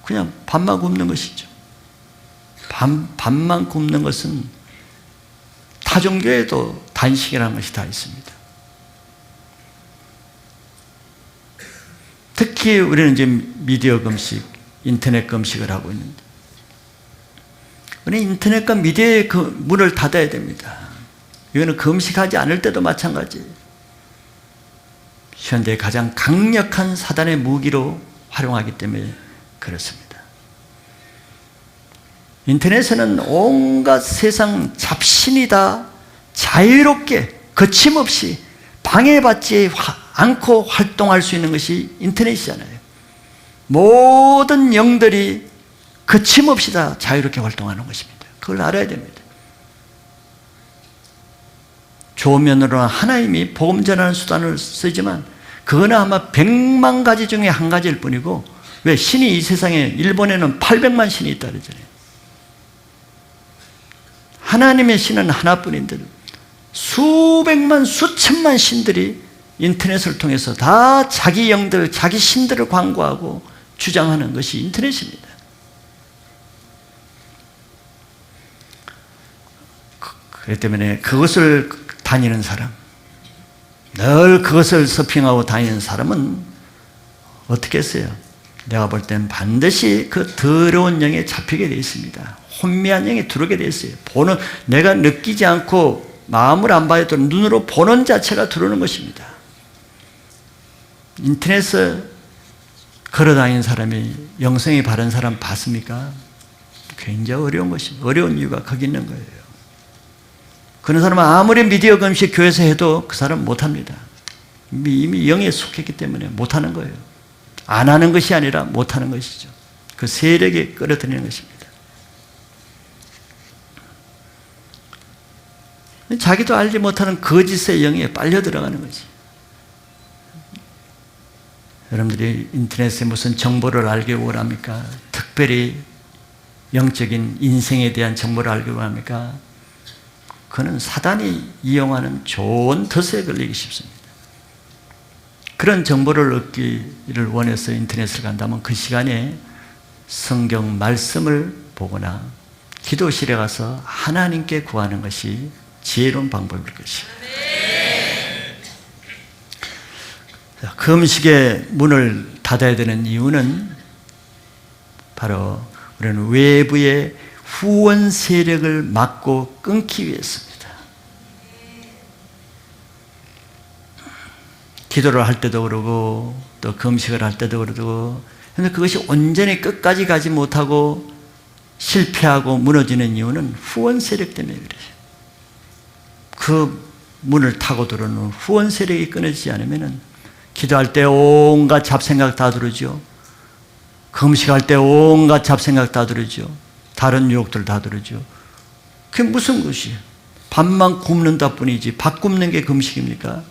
그냥 밥만 굶는 것이죠. 밥만 굶는 것은 타 종교에도 단식이라는 것이 다 있습니다. 특히 우리는 지금 미디어 금식, 인터넷 금식을 하고 있는데, 우리 인터넷과 미디어의 그 문을 닫아야 됩니다. 이거는 금식하지 않을 때도 마찬가지예요. 현대의 가장 강력한 사단의 무기로 활용하기 때문에 그렇습니다. 인터넷에는 온갖 세상 잡신이 다 자유롭게 거침없이 방해받지 않고 활동할 수 있는 것이 인터넷이잖아요. 모든 영들이 거침없이 다 자유롭게 활동하는 것입니다. 그걸 알아야 됩니다. 좋은 면으로는 하나님이 복음 전하는 수단을 쓰지만 그거는 아마 100만 가지 중에 한 가지일 뿐이고, 왜 신이 이 세상에, 일본에는 800만 신이 있다 그러잖아요. 하나님의 신은 하나뿐인데 수백만 수천만 신들이 인터넷을 통해서 다 자기 영들, 자기 신들을 광고하고 주장하는 것이 인터넷입니다. 그렇기 때문에 그것을 다니는 사람, 늘 그것을 서핑하고 다니는 사람은 어떻게 했어요? 내가 볼 땐 반드시 그 더러운 영에 잡히게 되어 있습니다. 혼미한 영에 들어오게 되어 있어요. 보는, 내가 느끼지 않고 마음을 안 봐도 눈으로 보는 자체가 들어오는 것입니다. 인터넷에 걸어다니는 사람이, 영성이 바른 사람 봤습니까? 굉장히 어려운 것입니다. 어려운 이유가 거기 있는 거예요. 그런 사람은 아무리 미디어 금식 교회에서 해도 그 사람은 못합니다. 이미 영에 속했기 때문에 못하는 거예요. 안 하는 것이 아니라 못하는 것이죠. 그 세력에 끌어들이는 것입니다. 자기도 알지 못하는 거짓의 영에 빨려 들어가는 거지. 여러분들이 인터넷에 무슨 정보를 알기 원합니까? 특별히 영적인 인생에 대한 정보를 알기 원합니까? 그는 사단이 이용하는 좋은 덫에 걸리기 쉽습니다. 그런 정보를 얻기를 원해서 인터넷을 간다면 그 시간에 성경 말씀을 보거나 기도실에 가서 하나님께 구하는 것이 지혜로운 방법일 것입니다. 금식의 문을 닫아야 되는 이유는 바로 우리는 외부의 후원 세력을 막고 끊기 위해서입니다. 기도를 할 때도 그러고 또 금식을 할 때도 그러고, 그런데 그것이 온전히 끝까지 가지 못하고 실패하고 무너지는 이유는 후원 세력 때문에 그래요. 그 문을 타고 들어오는 후원 세력이 끊어지지 않으면 기도할 때 온갖 잡생각 다 들어오죠. 금식할 때 온갖 잡생각 다 들어오죠. 다른 유혹들 다 들어오죠. 그게 무슨 것이에요? 밥만 굶는다 뿐이지 밥 굶는 게 금식입니까?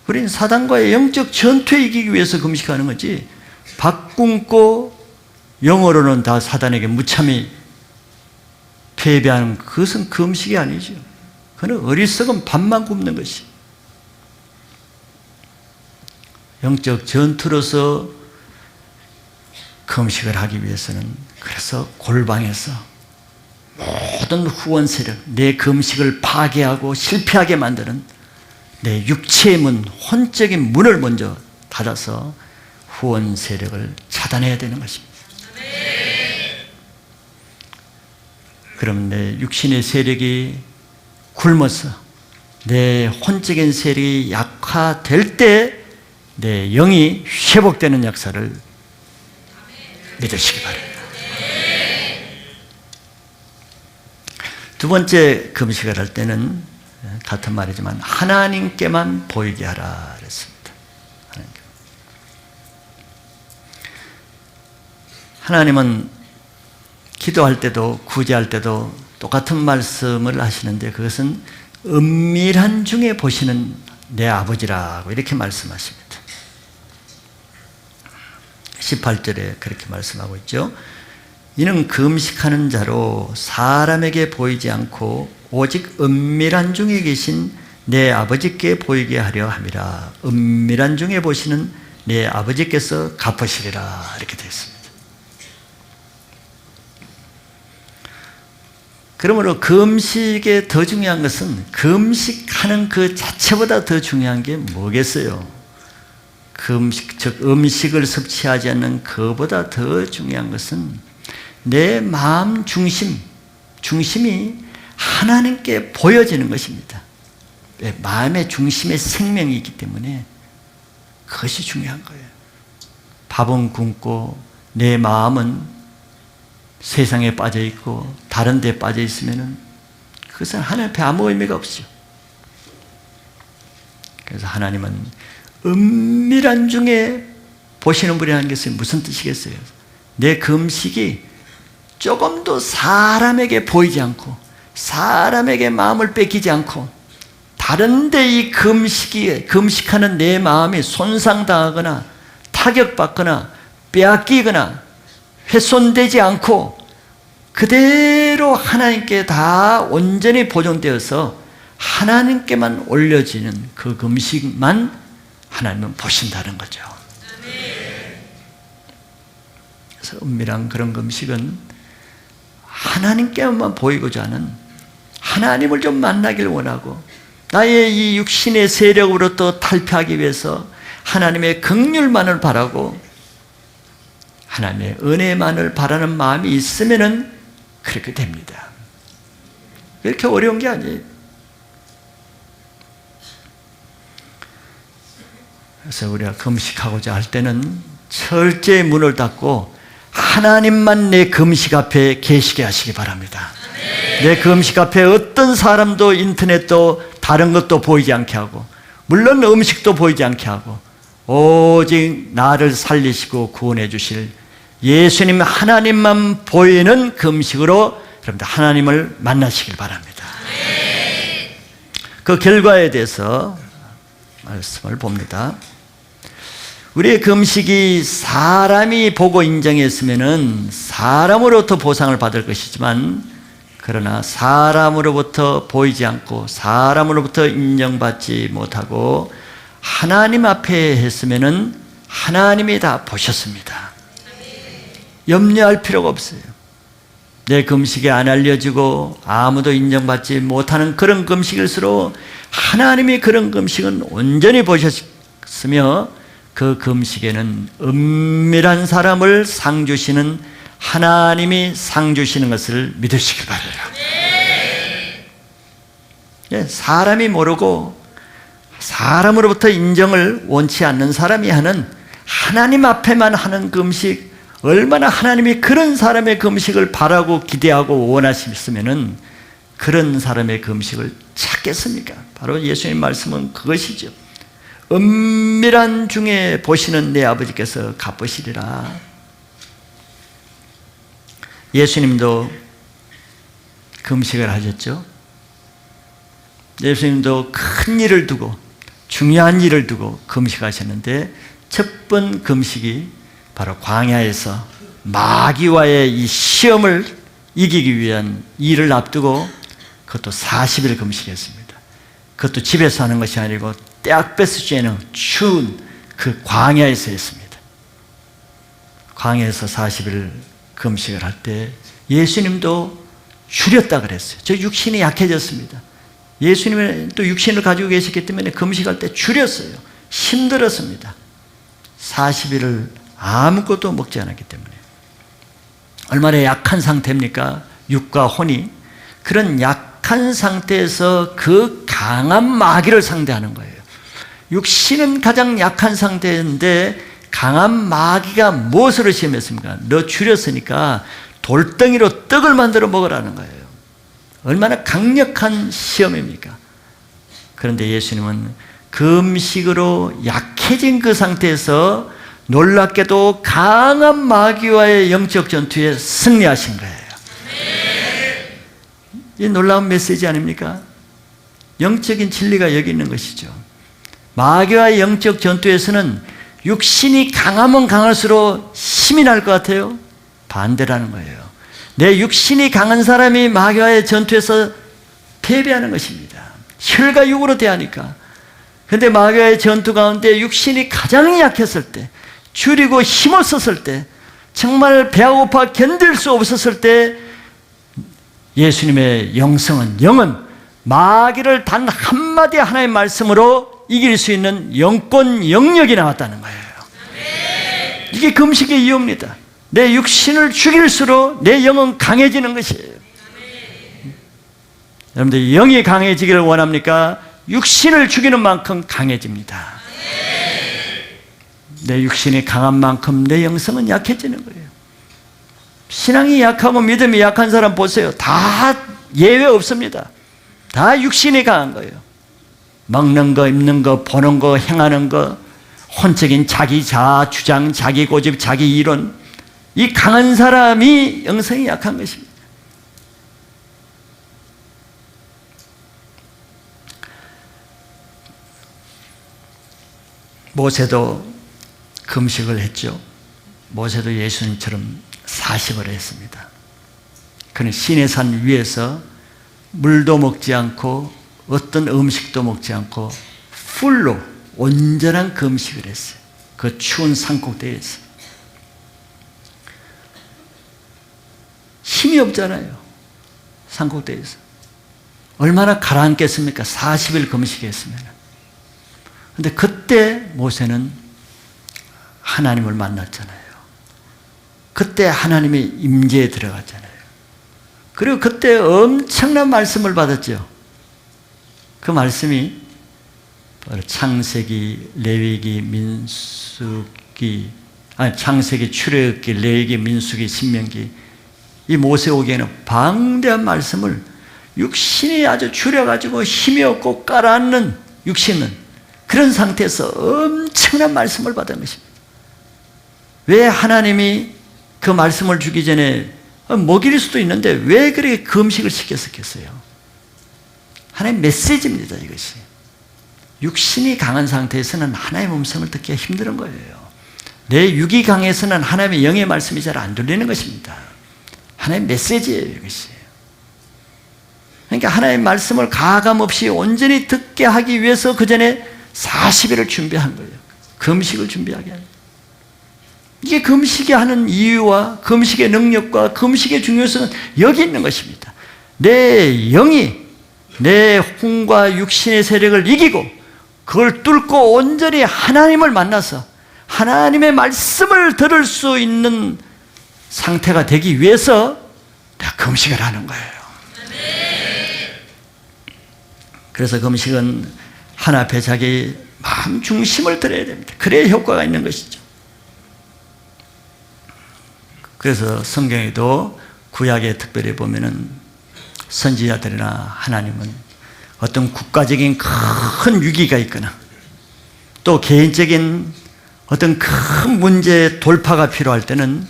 우리는 사단과의 영적 전투에 이기기 위해서 금식하는 거지, 밥 굶고 영어로는 다 사단에게 무참히 패배하는 그것은 금식이 아니죠. 그건 어리석은 밥만 굶는 것이. 영적 전투로서 금식을 하기 위해서는, 그래서 골방에서 모든 후원 세력, 내 금식을 파괴하고 실패하게 만드는 내 육체의 문, 혼적인 문을 먼저 닫아서 후원 세력을 차단해야 되는 것입니다. 그럼 내 육신의 세력이 굶어서 내 혼적인 세력이 약화될 때 내 영이 회복되는 역사를 믿으시기 바랍니다. 두 번째 금식을 할 때는 같은 말이지만 하나님께만 보이게 하라 그랬습니다. 하나님은 기도할 때도 구제할 때도 똑같은 말씀을 하시는데, 그것은 은밀한 중에 보시는 내 아버지라고 이렇게 말씀하십니다. 18절에 그렇게 말씀하고 있죠. 이는 금식하는 자로 사람에게 보이지 않고 오직 은밀한 중에 계신 내 아버지께 보이게 하려 함이라. 은밀한 중에 보시는 내 아버지께서 갚으시리라. 이렇게 되어 있습니다. 그러므로 금식에 더 중요한 것은 금식하는 그 자체보다 더 중요한 게 뭐겠어요? 금식, 즉 음식을 섭취하지 않는 그보다 더 중요한 것은 내 마음 중심이 하나님께 보여지는 것입니다. 마음의 중심의 생명이 있기 때문에 그것이 중요한 거예요. 밥은 굶고 내 마음은 세상에 빠져 있고 다른 데 빠져 있으면 그것은 하나님 앞에 아무 의미가 없죠. 그래서 하나님은 은밀한 중에 보시는 분이라는 것은 무슨 뜻이겠어요? 내 금식이 조금도 사람에게 보이지 않고 사람에게 마음을 뺏기지 않고 다른 데 이 금식하는 내 마음이 손상당하거나 타격받거나 빼앗기거나 훼손되지 않고 그대로 하나님께 다 온전히 보존되어서 하나님께만 올려지는 그 금식만 하나님은 보신다는 거죠. 그래서 은밀한 그런 금식은 하나님께만 보이고자 하는, 하나님을 좀 만나길 원하고 나의 이 육신의 세력으로부터 탈피하기 위해서 하나님의 긍휼만을 바라고 하나님의 은혜만을 바라는 마음이 있으면은 그렇게 됩니다. 그렇게 어려운 게 아니에요. 그래서 우리가 금식하고자 할 때는 철저히 문을 닫고 하나님만 내 금식 앞에 계시게 하시기 바랍니다. 내 금식 앞에 어떤 사람도 인터넷도 다른 것도 보이지 않게 하고 물론 음식도 보이지 않게 하고 오직 나를 살리시고 구원해 주실 예수님 하나님만 보이는 금식으로 여러분들 하나님을 만나시길 바랍니다. 그 결과에 대해서 말씀을 봅니다. 우리의 금식이 사람이 보고 인정했으면 사람으로부터 보상을 받을 것이지만 그러나 사람으로부터 보이지 않고 사람으로부터 인정받지 못하고 하나님 앞에 했으면 하나님이 다 보셨습니다. 염려할 필요가 없어요. 내 금식이 안 알려지고 아무도 인정받지 못하는 그런 금식일수록 하나님이 그런 금식은 온전히 보셨으며 그 금식에는 은밀한 사람을 상 주시는 하나님이 상 주시는 것을 믿으시길 바라요. 사람이 모르고 사람으로부터 인정을 원치 않는 사람이 하는 하나님 앞에만 하는 금식, 얼마나 하나님이 그런 사람의 금식을 바라고 기대하고 원하셨으면 그런 사람의 금식을 찾겠습니까? 바로 예수님 말씀은 그것이죠. 은밀한 중에 보시는 내 아버지께서 갚으시리라. 예수님도 금식을 하셨죠. 예수님도 큰 일을 두고 중요한 일을 두고 금식하셨는데 첫 번 금식이 바로 광야에서 마귀와의 이 시험을 이기기 위한 일을 앞두고 그것도 40일 금식했습니다. 그것도 집에서 하는 것이 아니고 떼약베스주에는 추운 그 광야에서 했습니다. 광야에서 40일 금식을 할 때 예수님도 줄였다 그랬어요. 저 육신이 약해졌습니다. 예수님은 또 육신을 가지고 계셨기 때문에 금식할 때 줄였어요. 힘들었습니다. 40일을 아무것도 먹지 않았기 때문에. 얼마나 약한 상태입니까? 육과 혼이. 그런 약한 상태에서 그 강한 마귀를 상대하는 거예요. 육신은 가장 약한 상태인데 강한 마귀가 무엇으로 시험했습니까? 너 줄였으니까 돌덩이로 떡을 만들어 먹으라는 거예요. 얼마나 강력한 시험입니까? 그런데 예수님은 금식으로 약해진 그 상태에서 놀랍게도 강한 마귀와의 영적 전투에 승리하신 거예요. 이 놀라운 메시지 아닙니까? 영적인 진리가 여기 있는 것이죠. 마귀와의 영적 전투에서는 육신이 강하면 강할수록 힘이 날 것 같아요? 반대라는 거예요. 내 육신이 강한 사람이 마귀와의 전투에서 패배하는 것입니다. 혈과 육으로 대하니까. 그런데 마귀와의 전투 가운데 육신이 가장 약했을 때, 줄이고 힘없었을 때, 정말 배가 고파 견딜 수 없었을 때 예수님의 영성은, 영은 마귀를 단 한마디 하나의 말씀으로 이길 수 있는 영권 영역이 나왔다는 거예요. 이게 금식의 이유입니다. 내 육신을 죽일수록 내 영은 강해지는 것이에요. 여러분들 영이 강해지기를 원합니까? 육신을 죽이는 만큼 강해집니다. 내 육신이 강한 만큼 내 영성은 약해지는 거예요. 신앙이 약하고 믿음이 약한 사람 보세요. 다 예외 없습니다. 다 육신이 강한 거예요. 먹는 거, 입는 거, 보는 거, 행하는 거, 혼적인 자기 자아, 주장, 자기 고집, 자기 이론, 이 강한 사람이 영성이 약한 것입니다. 모세도 금식을 했죠. 모세도 예수님처럼 40을 했습니다. 그는 시내산 위에서 물도 먹지 않고 어떤 음식도 먹지 않고 풀로 온전한 금식을 했어요. 그 추운 산꼭대기에서. 힘이 없잖아요. 산꼭대기에서. 얼마나 가라앉겠습니까? 40일 금식했으면. 근데 그때 모세는 하나님을 만났잖아요. 그때 하나님의 임재에 들어갔잖아요. 그리고 그때 엄청난 말씀을 받았죠. 그 말씀이 바로 창세기, 레위기, 민수기, 창세기, 출애굽기, 레위기, 민수기, 신명기, 이 모세오기에는 방대한 말씀을 육신이 아주 줄여가지고 힘이 없고 깔아앉는 육신은 그런 상태에서 엄청난 말씀을 받은 것입니다. 왜 하나님이 그 말씀을 주기 전에 먹일 수도 있는데 왜 그렇게 금식을 시켰었겠어요? 하나님의 메시지입니다, 이것이. 육신이 강한 상태에서는 하나님의 음성을 듣기가 힘든 거예요. 내 육이 강해서는 하나님의 영의 말씀이 잘 안 들리는 것입니다. 하나님의 메시지예요, 이것이. 그러니까 하나님의 말씀을 가감없이 온전히 듣게 하기 위해서 그 전에 40일을 준비한 거예요. 금식을 준비하게 하는. 이게 금식이 하는 이유와 금식의 능력과 금식의 중요성은 여기 있는 것입니다. 내 영이 내 혼과 육신의 세력을 이기고 그걸 뚫고 온전히 하나님을 만나서 하나님의 말씀을 들을 수 있는 상태가 되기 위해서 내가 금식을 하는 거예요. 그래서 금식은 하나 앞에 자기 마음 중심을 들어야 됩니다. 그래야 효과가 있는 것이죠. 그래서 성경에도 구약에 특별히 보면은 선지자들이나 하나님은 어떤 국가적인 큰 위기가 있거나 또 개인적인 어떤 큰 문제 돌파가 필요할 때는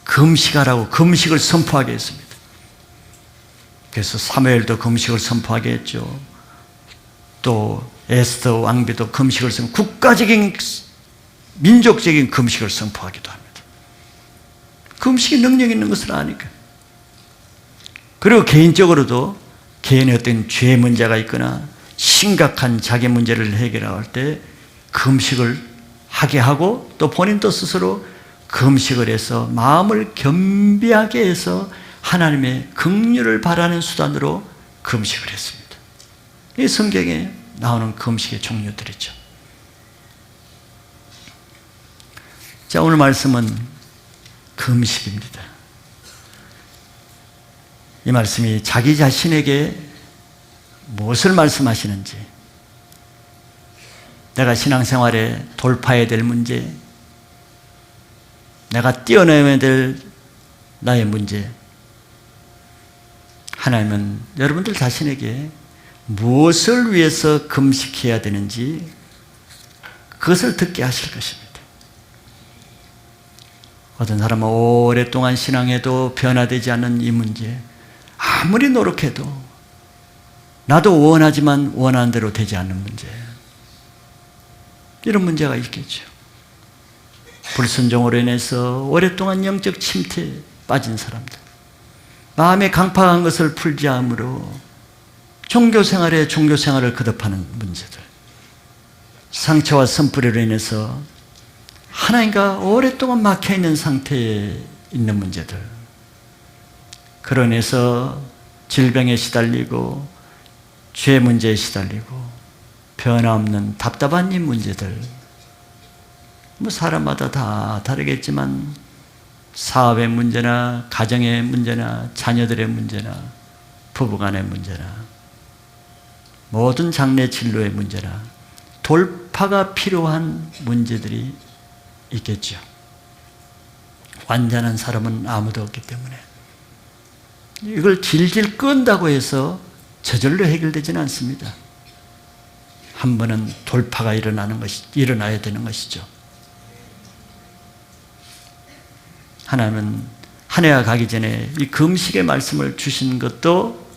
금식하라고 금식을 선포하게 했습니다. 그래서 사무엘도 금식을 선포하게 했죠. 또 에스더 왕비도 금식을 국가적인 민족적인 금식을 선포하기도 합니다. 금식이 능력 있는 것을 아니까. 그리고 개인적으로도 개인의 어떤 죄 문제가 있거나 심각한 자기 문제를 해결할 때 금식을 하게 하고 또 본인도 스스로 금식을 해서 마음을 겸비하게 해서 하나님의 긍휼을 바라는 수단으로 금식을 했습니다. 이 성경에 나오는 금식의 종류들이죠. 자, 오늘 말씀은 금식입니다. 이 말씀이 자기 자신에게 무엇을 말씀하시는지, 내가 신앙생활에 돌파해야 될 문제, 내가 뛰어내야 될 나의 문제, 하나님은 여러분들 자신에게 무엇을 위해서 금식해야 되는지 그것을 듣게 하실 것입니다. 어떤 사람은 오랫동안 신앙해도 변화되지 않는 이 문제, 아무리 노력해도 나도 원하지만 원하는 대로 되지 않는 문제, 이런 문제가 있겠죠. 불순종으로 인해서 오랫동안 영적 침체에 빠진 사람들, 마음에 강팍한 것을 풀지 않으므로 종교생활에 종교생활을 거듭하는 문제들, 상처와 선풀이로 인해서 하나님과 오랫동안 막혀있는 상태에 있는 문제들, 그로 인해서 질병에 시달리고 죄 문제에 시달리고 변화없는 답답한 이 문제들, 뭐 사람마다 다 다르겠지만 사업의 문제나 가정의 문제나 자녀들의 문제나 부부간의 문제나 모든 장래 진로의 문제나 돌파가 필요한 문제들이 있겠죠. 완전한 사람은 아무도 없기 때문에 이걸 질질 끈다고 해서 저절로 해결되지는 않습니다. 한 번은 돌파가 일어나야 되는 것이죠. 하나님은 한 해가 가기 전에 이 금식의 말씀을 주신 것도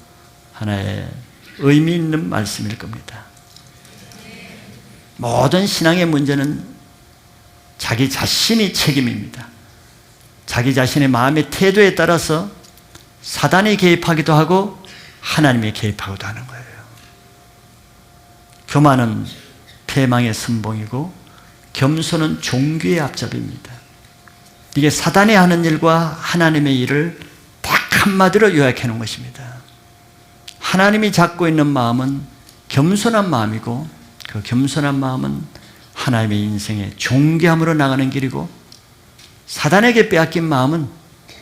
하나의 의미 있는 말씀일 겁니다. 모든 신앙의 문제는 자기 자신이 책임입니다. 자기 자신의 마음의 태도에 따라서 사단이 개입하기도 하고 하나님이 개입하기도 하는 거예요. 교만은 패망의 선봉이고 겸손은 종교의 앞잡이입니다. 이게 사단이 하는 일과 하나님의 일을 딱 한마디로 요약해 놓은 것입니다. 하나님이 잡고 있는 마음은 겸손한 마음이고 그 겸손한 마음은 하나님의 인생의 존귀함으로 나가는 길이고 사단에게 빼앗긴 마음은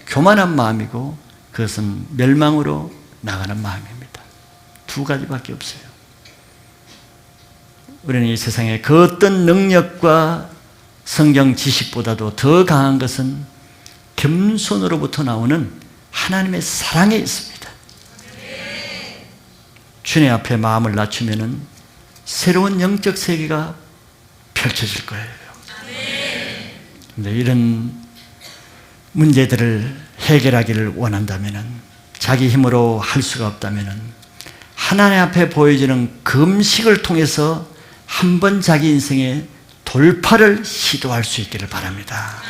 교만한 마음이고 그것은 멸망으로 나가는 마음입니다. 두 가지밖에 없어요. 우리는 이 세상에 그 어떤 능력과 성경 지식보다도 더 강한 것은 겸손으로부터 나오는 하나님의 사랑에 있습니다. 주님 앞에 마음을 낮추면 새로운 영적 세계가 펼쳐질 거예요. 그런데 이런 문제들을 해결하기를 원한다면, 자기 힘으로 할 수가 없다면 하나님 앞에 보여지는 금식을 통해서 한번 자기 인생에 돌파를 시도할 수 있기를 바랍니다.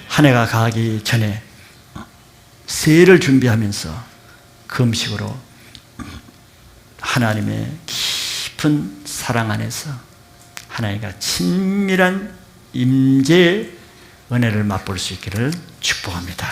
한 해가 가기 전에 새해를 준비하면서 금식으로 하나님의 깊은 사랑 안에서 하나님과 친밀한 임재의 은혜를 맛볼 수 있기를 축복합니다.